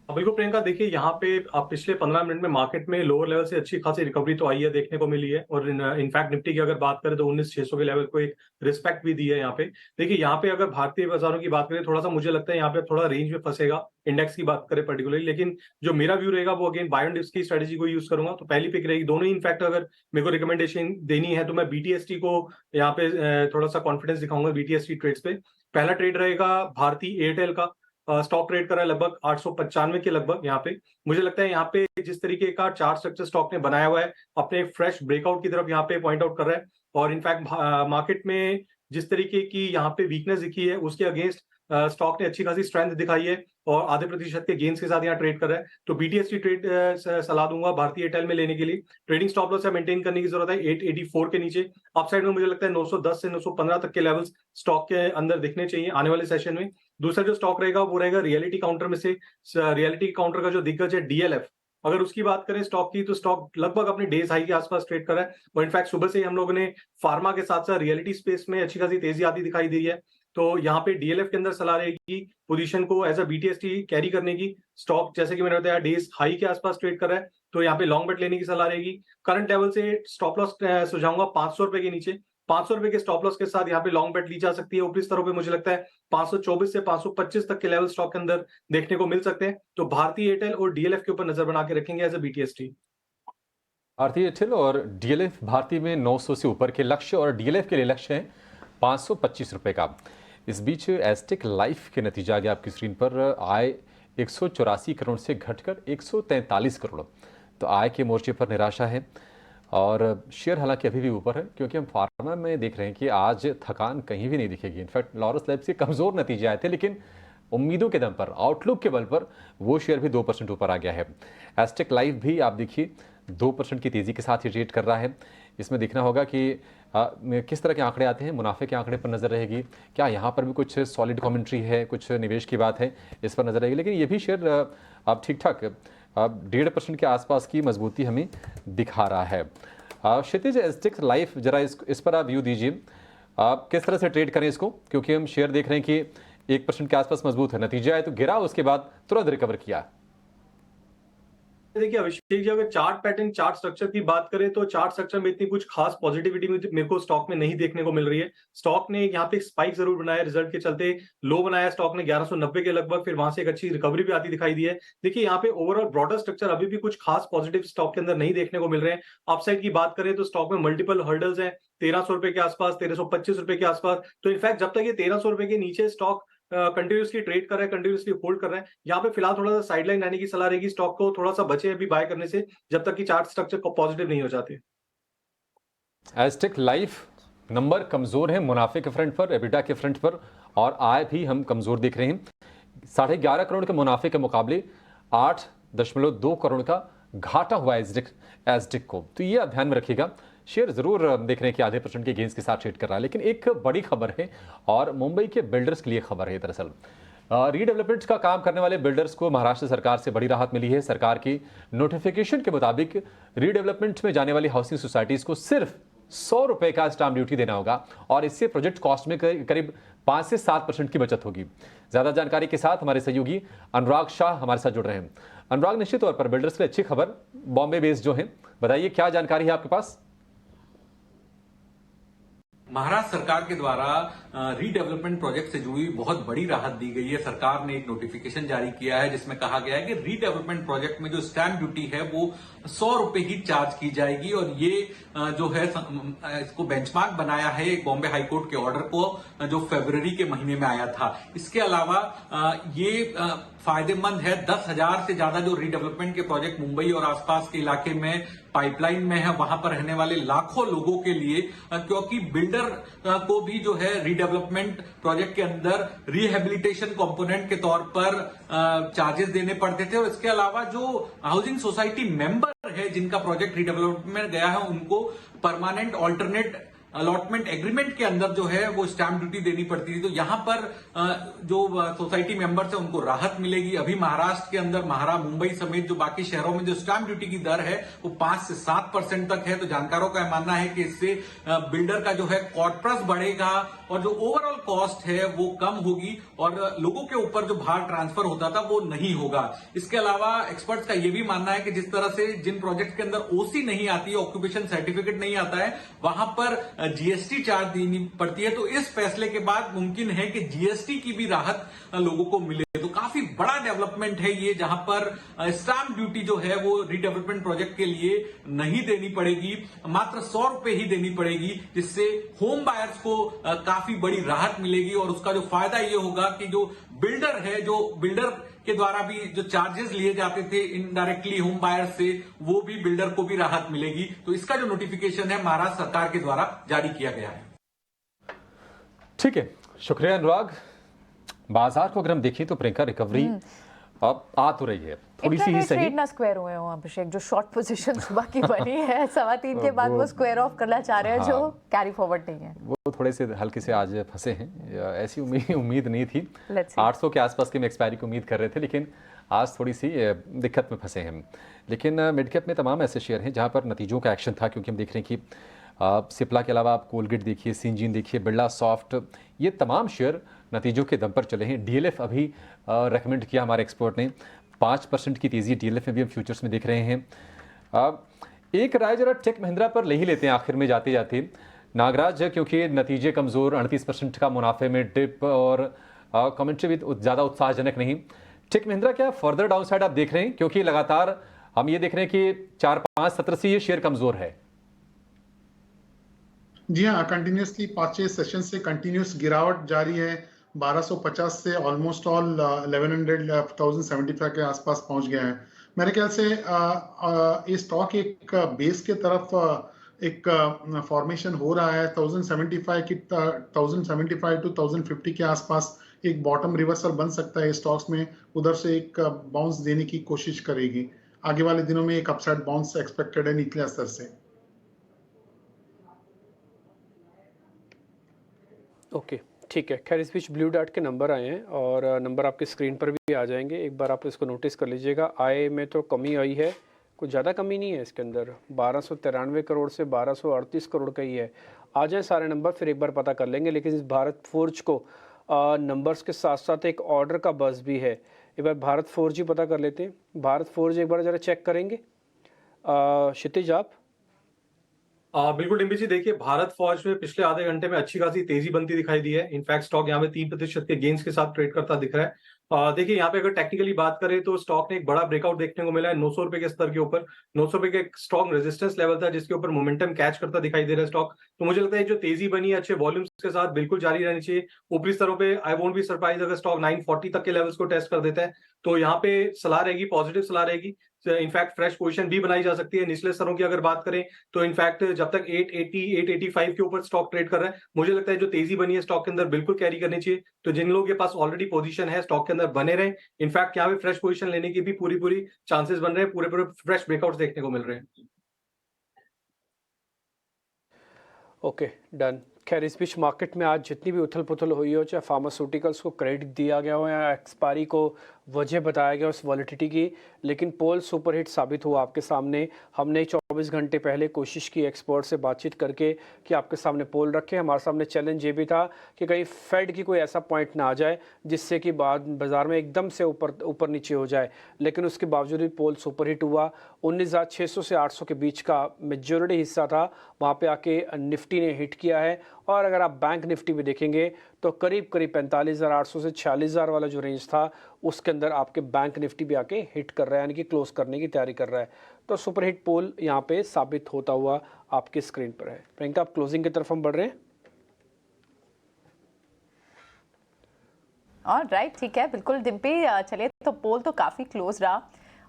E: बिल्कुल प्रियंका, देखिए यहाँ पे आप पिछले 15 मिनट में मार्केट में लोअर लेवल से अच्छी खासी रिकवरी तो आई है, देखने को मिली है। और इनफैक्ट निफ्टी की अगर बात करें तो 19,600 के लेवल को एक रिस्पेक्ट भी दी है यहाँ पे। देखिए यहाँ पे अगर भारतीय बाजारों की बात करें, थोड़ा सा मुझे लगता है यहाँ पे थोड़ा रेंज में फंसेगा इंडेक्स की बात करें पर्टिकुलरली। लेकिन जो मेरा व्यू रहेगा वो अगेन बाय ऑन डिप्स की स्ट्रेटेजी को यूज करूंगा। तो पहली पिक रहेगी, दोनों ही इनफैक्ट अगर मेरे को रिकमेंडेशन देनी है तो मैं बीटीएसटी को यहाँ पे थोड़ा सा कॉन्फिडेंस दिखाऊंगा बीटीएसटी ट्रेड्स पे। पहला ट्रेड रहेगा भारती एयरटेल का। स्टॉक ट्रेड कर रहा है लगभग 895 के लगभग। यहाँ पे मुझे लगता है यहाँ पे जिस तरीके का चार्ट स्ट्रक्चर स्टॉक ने बनाया हुआ है, अपने फ्रेश ब्रेकआउट की तरफ यहाँ पे पॉइंट आउट कर रहा है। और इनफैक्ट मार्केट में जिस तरीके की यहाँ पे वीकनेस दिखी है उसके अगेंस्ट स्टॉक ने अच्छी खासी स्ट्रेंथ दिखाई है और आधे प्रतिशत के गेन्स के साथ यहाँ ट्रेड कर रहा है। तो बीटीएसटी ट्रेड सलाह दूंगा भारतीय एयरटेल में लेने के लिए। ट्रेडिंग स्टॉप लॉस मेंटेन करने की जरूरत है 884 के नीचे। अपसाइड में मुझे लगता है 910 से 915 तक के लेवल्स स्टॉक के अंदर दिखने चाहिए आने वाले सेशन में। दूसरा जो स्टॉक रहेगा वो रहेगा रियलिटी काउंटर में से। रियलिटी काउंटर का जो दिग्गज है डीएलएफ, अगर उसकी बात करें स्टॉक की, तो स्टॉक लगभग अपने डेज हाई के आसपास ट्रेड कर रहा है। और इनफैक्ट सुबह से ही हम लोगों ने फार्मा के साथ साथ रियलिटी स्पेस में अच्छी खासी तेजी आती दिखाई दी है। तो यहाँ पे डीएलएफ के अंदर सलाह रहेगी पोजीशन को एज अ बीटीएसटी कैरी करने की। स्टॉक जैसे कि मैंने बताया डेज हाई के आसपास ट्रेड कर रहा है, तो यहाँ पे लॉन्ग बेट लेने की सलाह रहेगी। करंट लेवल से स्टॉप लॉस सुझाऊंगा 500 रुपए के नीचे। 500 रुपए के स्टॉप लॉस के साथ यहाँ पे लॉन्ग बेट ली जा सकती है। ऊपरी स्तरों पे मुझे लगता है 524 से 525 तक के लेवल स्टॉक के अंदर देखने को मिल सकते हैं। तो भारतीय एयरटेल और डीएलएफ के ऊपर नजर बना के रखेंगे एज अ बीटीएसटी।
C: भारतीय एयरटेल और डीएलएफ भारतीय में 900 से ऊपर के लक्ष्य और डीएलएफ के लिए लक्ष्य है 525 रुपए का। इस बीच एस्टेक लाइफ के नतीजा आ गया आपकी स्क्रीन पर। आय 184 करोड़ से घटकर 143 करोड़, तो आय के मोर्चे पर निराशा है और शेयर हालांकि अभी भी ऊपर है, क्योंकि हम फार्मा में देख रहे हैं कि आज थकान कहीं भी नहीं दिखेगी। इनफैक्ट लॉरस लैब्स के कमज़ोर नतीजे आए थे, लेकिन उम्मीदों के दम पर, आउटलुक के बल पर वो शेयर भी 2% ऊपर आ गया है। एस्टेक लाइफ भी आप देखिए 2% की तेज़ी के साथ ये ट्रेड कर रहा है। इसमें देखना होगा कि किस तरह के आंकड़े आते हैं। मुनाफे के आंकड़े पर नज़र रहेगी, क्या यहाँ पर भी कुछ सॉलिड कमेंट्री है, कुछ निवेश की बात है, इस पर नज़र रहेगी। लेकिन ये भी शेयर अब ठीक ठाक 1.5% के आसपास की मजबूती हमें दिखा रहा है। क्षितिज, एस्टेक लाइफ जरा इस पर आप व्यू दीजिए, आप किस तरह से ट्रेड करें इसको, क्योंकि हम शेयर देख रहे हैं कि 1% के आसपास मजबूत है, नतीजा है तो गिरा, उसके बाद तुरंत रिकवर किया।
E: देखिए अभिषेक जी, अगर चार्ट पैटर्न चार्ट स्ट्रक्चर की बात करें तो चार्ट स्ट्रक्चर में इतनी कुछ खास पॉजिटिविटी मेरे को स्टॉक में नहीं देखने को मिल रही है। स्टॉक ने यहाँ पे स्पाइक जरूर बनाया, रिजल्ट के चलते लो बनाया स्टॉक ने 1190 के लगभग, फिर वहां से एक अच्छी रिकवरी भी आती दिखाई दी है। देखिए यहाँ पे ओवरऑल ब्रॉडर स्ट्रक्चर अभी भी कुछ खास पॉजिटिव स्टॉक के अंदर नहीं देखने को मिल रहे हैं। अपसाइड की बात करें तो स्टॉक में मल्टीपल हर्डल्स हैं 1300 रुपए के आसपास, 1325 रुपए के आसपास। तो इनफैक्ट जब तक ये 1300 रुपए के नीचे स्टॉक कंटिन्यूसली ट्रेड कर रहा है, कंटिन्यूसली होल्ड कर रहा है, यहाँ पे फिलहाल थोड़ा सा साइडलाइन रहने की सलाह रहेगी। स्टॉक को थोड़ा सा बचे अभी बाय करने से, जब तक कि चार्ट स्ट्रक्चर को पॉजिटिव नहीं हो जाते।
C: एस्टेक लाइफ नंबर कमजोर है मुनाफे के फ्रंट पर, एबिटा के फ्रंट पर, और आय भी हम कमजोर देख रहे हैं। 11.5 करोड़ के मुनाफे के मुकाबले 8.2 करोड़ का घाटा हुआ एस्टेक को, तो ये आप ध्यान में रखिएगा। शेयर जरूर देख रहे हैं कि आधे % के गेंस के साथ ट्रेड कर रहा है, लेकिन एक बड़ी खबर है और मुंबई के बिल्डर्स के लिए खबर है। दरअसल रीडेवलपमेंट का काम करने वाले बिल्डर्स को महाराष्ट्र सरकार से बड़ी राहत मिली है। सरकार की नोटिफिकेशन के मुताबिक रीडेवलपमेंट में जाने वाली हाउसिंग सोसाइटीज को सिर्फ 100 रुपए का स्टाम्प ड्यूटी देना होगा और इससे प्रोजेक्ट कॉस्ट में करीब 5 से 7% की बचत होगी। ज्यादा जानकारी के साथ हमारे सहयोगी अनुराग शाह हमारे साथ जुड़ रहे हैं। अनुराग, निश्चित तौर पर बिल्डर्स के लिए अच्छी खबर, बॉम्बे बेस्ड जो है, बताइए क्या जानकारी है आपके पास?
K: महाराष्ट्र सरकार के द्वारा रीडेवलपमेंट प्रोजेक्ट से जुड़ी बहुत बड़ी राहत दी गई है। सरकार ने एक नोटिफिकेशन जारी किया है जिसमें कहा गया है कि रीडेवलपमेंट प्रोजेक्ट में जो स्टैंप ड्यूटी है वो 100 रुपए ही चार्ज की जाएगी। और ये जो है इसको बेंचमार्क बनाया है एक बॉम्बे हाईकोर्ट के ऑर्डर को जो फरवरी के महीने में आया था। इसके अलावा ये फायदेमंद है 10,000 से ज्यादा जो रीडेवलपमेंट के प्रोजेक्ट मुंबई और आसपास के इलाके में पाइपलाइन में है, वहां पर रहने वाले लाखों लोगों के लिए, क्योंकि बिल्डर को भी जो है रीडेवलपमेंट प्रोजेक्ट के अंदर रिहेबिलिटेशन कंपोनेंट के तौर पर चार्जेस देने पड़ते थे, और इसके अलावा जो हाउसिंग सोसाइटी मेंबर है जिनका प्रोजेक्ट रीडेवलपमेंट में गया है उनको परमानेंट ऑल्टरनेट अलॉटमेंट एग्रीमेंट के अंदर जो है वो स्टैंप ड्यूटी देनी पड़ती थी। तो यहां पर जो सोसाइटी मेंबर्स है उनको राहत मिलेगी। अभी महाराष्ट्र के अंदर मुंबई समेत जो बाकी शहरों में जो स्टैंप ड्यूटी की दर है वो 5 से 7% तक है। तो जानकारों का मानना है कि इससे बिल्डर का जो है कॉर्पस बढ़ेगा और जो ओवरऑल कॉस्ट है वो कम होगी और लोगों के ऊपर जो भार ट्रांसफर होता था वो नहीं होगा। इसके अलावा एक्सपर्ट्स का यह भी मानना है कि जिस तरह से जिन प्रोजेक्ट के अंदर ओसी नहीं आती है, ऑक्यूपेशन सर्टिफिकेट नहीं आता है, वहां पर जीएसटी चार्ज देनी पड़ती है। तो इस फैसले के बाद मुमकिन है कि जीएसटी की भी राहत लोगों को मिले। तो काफी बड़ा डेवलपमेंट है ये, जहां पर स्टैंप ड्यूटी जो है वो रीडेवलपमेंट प्रोजेक्ट के लिए नहीं देनी पड़ेगी, मात्र 100 रुपए ही देनी पड़ेगी, जिससे होम बायर्स को काफी बड़ी राहत मिलेगी। और उसका जो फायदा ये होगा कि जो बिल्डर है, जो बिल्डर के द्वारा भी जो चार्जेस लिए जाते थे इनडायरेक्टली होम बायर से, वो भी बिल्डर को भी राहत मिलेगी। तो इसका जो नोटिफिकेशन है महाराष्ट्र सरकार के द्वारा जारी किया गया है।
C: ठीक है, शुक्रिया अनुराग। बाजार को अगर हम देखें तो प्रियंका रिकवरी अब आ तो रही है, थोड़ी सी ही सही।
A: ट्रेड ना स्क्वायर हुए हो अभिषेक, जो शॉर्ट पोजीशन सुबह की बनी है 3:15 के बाद वो स्क्वायर ऑफ करना चाह रहे हैं, जो कैरी फॉरवर्ड नहीं है।
C: वो थोड़े से हल्के से आज फंसे हैं, ऐसी उम्मीद नहीं थी। 800 के आसपास की हम एक्सपायरी की उम्मीद कर रहे थे, लेकिन आज थोड़ी सी दिक्कत में फंसे हैं। लेकिन मिड कैप में तमाम ऐसे शेयर हैं जहां पर नतीजों का एक्शन था, क्योंकि हम देख रहे हैं कि सिप्ला के अलावा आप कोलगेट देखिए, सिंजीन देखिए, बिरला सॉफ्ट, ये तमाम शेयर नतीजों के दम पर चले हैं। डीएलएफ अभी रेकमेंड किया हमारे एक्सपर्ट ने, 5% की तेज़ी डीएलएफ में भी हम फ्यूचर्स में देख रहे हैं। एक राय जरा टेक महिंद्रा पर ले ही लेते हैं आखिर में जाते जाते नागराज, क्योंकि नतीजे कमज़ोर, 38% का मुनाफे में डिप और कमेंट्री भी ज़्यादा उत्साहजनक नहीं। टेक महिंद्रा क्या फर्दर डाउन साइड आप देख रहे हैं, क्योंकि लगातार हम ये देख रहे हैं कि 4-5 सत्र से ये शेयर कमज़ोर है।
D: जी हाँ, कंटिन्यूसली 5-6 सेशन से कंटिन्यूस गिरावट जारी है। 1250 से ऑलमोस्ट ऑल 1175 के आसपास पहुंच गया है। मेरे ख्याल से ये स्टॉक एक बेस के तरफ एक फॉर्मेशन हो रहा है। 1075 की 1075 टू 1050 के आसपास एक बॉटम रिवर्सल बन सकता है स्टॉक्स में, उधर से एक बाउंस देने की कोशिश करेगी। आगे वाले दिनों में एक अपसाइड बाउंस एक्सपेक्टेड है निचले स्तर से।
B: ओके, ठीक है। खैर इस बीच ब्लू डार्ट के नंबर आए हैं और नंबर आपके स्क्रीन पर भी आ जाएंगे, एक बार आप इसको नोटिस कर लीजिएगा। आय में तो कमी आई है, कुछ ज़्यादा कमी नहीं है इसके अंदर, 1293 करोड़ से 1238 करोड़ का ही है। आ जाए सारे नंबर फिर एक बार पता कर लेंगे। लेकिन इस भारत फोर्ज को नंबर्स के साथ साथ एक ऑर्डर का बस भी है। एक बार भारत फोर्ज ही पता कर लेते हैं। भारत फोर्ज एक बार ज़रा चेक करेंगे। क्षितिज आप?
E: बिल्कुल डिम्पी जी, देखिए भारत फौज में पिछले आधे घंटे में अच्छी खासी तेजी बनती दिखाई दी है। इनफैक्ट स्टॉक यहाँ पे 3% के गेन्स के साथ ट्रेड करता दिख रहा है। देखिए यहाँ पे अगर टेक्निकली बात करें तो स्टॉक ने एक बड़ा ब्रेकआउट देखने को मिला है 900 रुपए के स्तर के ऊपर। 900 रुपए का एक स्ट्रॉन्ग रेजिस्टेंस लेवल था जिसके ऊपर मोमेंटम कैच करता दिखाई दे रहा है स्टॉक। तो मुझे लगता है जो तेजी बनी है अच्छे वॉल्यूम्स के साथ बिल्कुल जारी रहनी चाहिए। ऊपरी स्तरों पे आई वोंट बी सरप्राइज अगर स्टॉक 940 तक के लेवल्स को टेस्ट कर देता है, तो यहाँ पे सलाह रहेगी, पॉजिटिव सलाह रहेगी। इनफैक्ट फ्रेश पोजीशन भी बनाई जा सकती है। निचले स्तरों की अगर बात करें तो इनफैक्ट जब तक 880 885 के ऊपर स्टॉक ट्रेड कर रहा है, मुझे लगता है जो तेजी बनी है स्टॉक के अंदर बिल्कुल कैरी करनी चाहिए। तो जिन लोगों के पास ऑलरेडी पोजीशन है स्टॉक के अंदर बने रहे। इनफैक्ट यहाँ पे फ्रेश पोजीशन लेने की भी पूरी चांसेस बन रहे हैं, पूरे फ्रेश ब्रेकआउट्स देखने को मिल रहे हैं।
B: Okay, done. खैर इस बीच मार्केट में आज जितनी भी उथल पुथल हुई हो, चाहे फार्मास्यूटिकल्स को क्रेडिट दिया गया हो या एक्सपायरी को वजह बताया गया उस वॉलिटिलिटी की, लेकिन पोल सुपरहिट साबित हुआ आपके सामने। हमने 24 घंटे पहले कोशिश की एक्सपर्ट से बातचीत करके कि आपके सामने पोल रखे। हमारे सामने चैलेंज ये भी था कि कहीं फेड की कोई ऐसा पॉइंट ना आ जाए जिससे कि बाद बाजार में एकदम से ऊपर नीचे हो जाए, लेकिन उसके बावजूद भी पोल सुपरहिट हुआ। 19,600 से 800 के बीच का मेजॉरिटी हिस्सा था, वहाँ पे आके निफ्टी ने हिट किया है। और अगर आप बैंक निफ्टी भी देखेंगे तो करीब 45,800 से 46,000 वाला जो रेंज था उसके अंदर आपके बैंक निफ्टी भी आके हिट कर रहा है, यानी कि क्लोज करने की तैयारी कर रहा है। तो सुपर हिट पोल यहाँ पे साबित होता हुआ आपके स्क्रीन पर है। प्रियंका, आप क्लोजिंग की तरफ हम बढ़ रहे हैं।
A: राइट, ठीक है, बिल्कुल डिम्पी। चलिए, तो पोल तो काफ़ी क्लोज रहा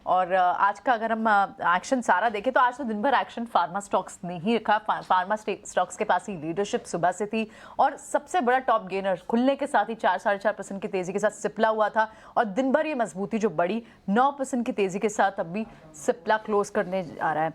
A: और आज का अगर हम एक्शन सारा देखें तो आज तो दिन भर एक्शन फार्मा स्टॉक्स ने ही रखा। फार्मा स्टॉक्स के पास ही लीडरशिप सुबह से थी और सबसे बड़ा टॉप गेनर खुलने के साथ ही 4-4.5% की तेजी के साथ सिप्ला हुआ था और दिन भर ये मजबूती जो बड़ी 9% की तेजी के साथ अब भी सिप्ला क्लोज करने आ रहा है।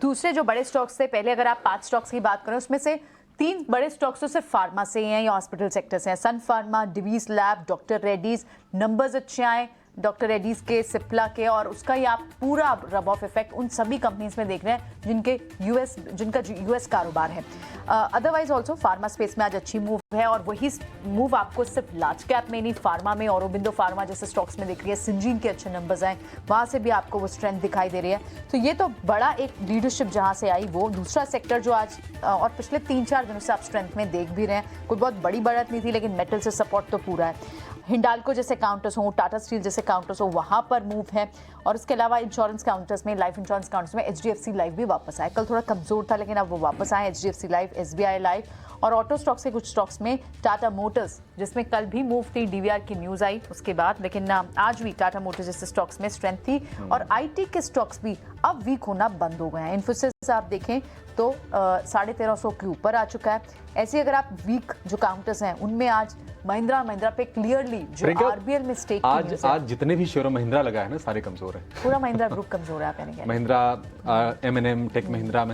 A: दूसरे जो बड़े स्टॉक्स थे, पहले अगर आप 5 स्टॉक्स की बात करें उसमें से 3 बड़े स्टॉक्स तो सिर्फ फार्मा से हैं या हॉस्पिटल सेक्टर से हैं। Sun Pharma, Divi's lab, doctor Reddy's, numbers अच्छे आए डॉक्टर रेड्डीज के, सिप्ला के, और उसका ही आप पूरा रब ऑफ इफेक्ट उन सभी कंपनीज में देख रहे हैं जिनका यूएस कारोबार है। अदरवाइज ऑल्सो फार्मा स्पेस में आज अच्छी मूव है और वही मूव आपको सिर्फ लार्ज कैप में नहीं, फार्मा में, औरोबिंदो फार्मा जैसे स्टॉक्स में दिख रही है। सिंजीन के अच्छे नंबर्स आए, वहां से भी आपको वो स्ट्रेंथ दिखाई दे रही है। तो ये तो बड़ा एक लीडरशिप जहां से आई वो। दूसरा सेक्टर जो आज और पिछले 3-4 दिनों से आप स्ट्रेंथ में देख भी रहे हैं, कोई बहुत बड़ी बढ़त नहीं थी लेकिन मेटल से सपोर्ट तो पूरा है। हिंडाल्को जैसे काउंटर्स हो, टाटा स्टील जैसे काउंटर्स हो, वहां पर मूव है। और इसके अलावा इंश्योरेंस काउंटर्स में, लाइफ इंश्योरेंस काउंटर्स में HDFC लाइफ भी वापस आए। कल थोड़ा कमजोर था लेकिन अब वो वापस आए, HDFC लाइफ, SBI लाइफ। और ऑटो स्टॉक्स के कुछ स्टॉक्स में टाटा मोटर्स, जिसमें कल भी मूव थी, DVR की न्यूज आई उसके बाद, लेकिन आज भी टाटा मोटर्स जैसे स्टॉक्स में स्ट्रेंथ थी। और IT के स्टॉक्स भी अब वीक होना बंद हो गए हैं। इन्फोसिस आप देखें तो 1350 के ऊपर आ चुका है। ऐसे अगर आप वीक जो काउंटर्स हैं उनमें आज महिंद्रा पे क्लियरली जो RBL में स्टेक
C: आज जितने भी शेयरों महिंद्रा लगा है ना, सारे कमजोर है।
A: पूरा महिंद्रा ग्रुप कमजोर है, आप यानी
C: महिंद्रा, M&M टेक, महिंद्रा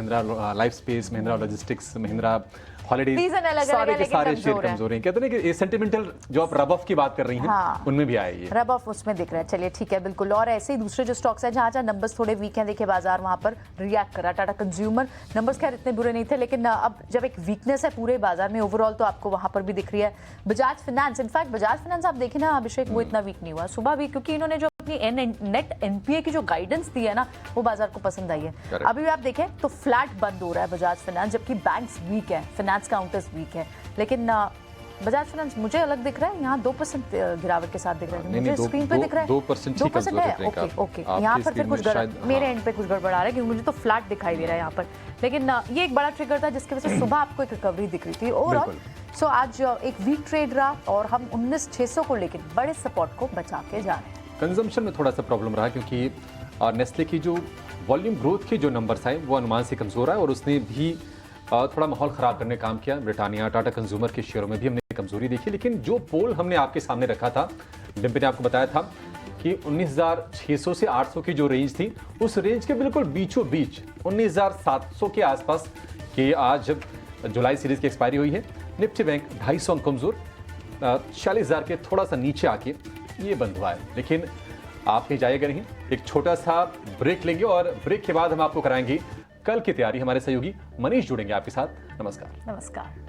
C: लाइफ स्पेस, महिंद्रा लॉजिस्टिक्स, महिंद्रा हॉलिडेज, सारे के सारे शेयर कमजोर हैं। कहते हैं कि सेंटिमेंटल जो आप रब ऑफ की बात कर रही हैं,
A: हाँ,
C: उनमें भी आए ये
A: रब ऑफ उसमें दिख रहा है। चलिए ठीक है, बिल्कुल। और ऐसे ही दूसरे जो स्टॉक्स हैं जहाँ नंबर्स थोड़े वीक हैं, देखिए बाजार वहां पर रिएक्ट करा। टाटा कंज्यूमर नंबर्स खैर इतने बुरे नहीं थे लेकिन अब जब एक वीकनेस है पूरे बाजार में ओवरऑल तो आपको वहां पर भी दिख रही है। Bajaj finance, in fact Bajaj finance आप देखें ना अभिषेक, वो इतना वीक नहीं हुआ सुबह भी, क्योंकि इन्होंने जो अपनी नेट NPA की जो गाइडेंस दी है ना, वो बाजार को पसंद आई है। अभी भी आप देखें तो फ्लैट बंद हो रहा है बजाज फाइनेंस, जबकि बैंक्स वीक है, फाइनेंस काउंटर्स वीक है। लेकिन बजाज फाइनेंस मुझे अलग दिख रहा है, यहाँ 2% गिरावट के साथ दिख रहा है। मुझे स्क्रीन पे दिख रहा है 2% है। ओके, यहाँ पर फिर कुछ मेरे एंड पे कुछ गड़बड़ आ रहा है क्योंकि मुझे तो फ्लैट दिखाई दे रहा है यहाँ पर। लेकिन ये एक बड़ा ट्रिगर था जिसकी वजह से सुबह आपको एक रिकवरी दिख रही थी ओवरऑल। सो आज एक वीक ट्रेड रहा और हम 19,600 को लेकर बड़े सपोर्ट को बचा के जा रहे हैं।
C: कंजम्पशन में थोड़ा सा प्रॉब्लम रहा क्योंकि नेस्ले की जो वॉल्यूम ग्रोथ के जो नंबर्स आए वो अनुमान से कमजोर आए और उसने भी थोड़ा माहौल ख़राब करने का काम किया। ब्रिटानिया, टाटा कंज्यूमर के शेयरों में भी हमने कमजोरी देखी। लेकिन जो पोल हमने आपके सामने रखा था, डिम्पी ने आपको बताया था कि 19,600 से 800 की जो रेंज थी, उस रेंज के बिल्कुल बीचों बीच 19,700 के आसपास के आज जुलाई सीरीज की एक्सपायरी हुई है। निफ्टी बैंक 250 अंक कमजोर, 40,000 के थोड़ा सा नीचे आके ये बंद हुआ है। लेकिन आप कहीं जाइएगा नहीं, एक छोटा सा ब्रेक लेंगे और ब्रेक के बाद हम आपको कराएंगे कल की तैयारी। हमारे सहयोगी मनीष जुड़ेंगे आपके साथ। नमस्कार।
A: नमस्कार।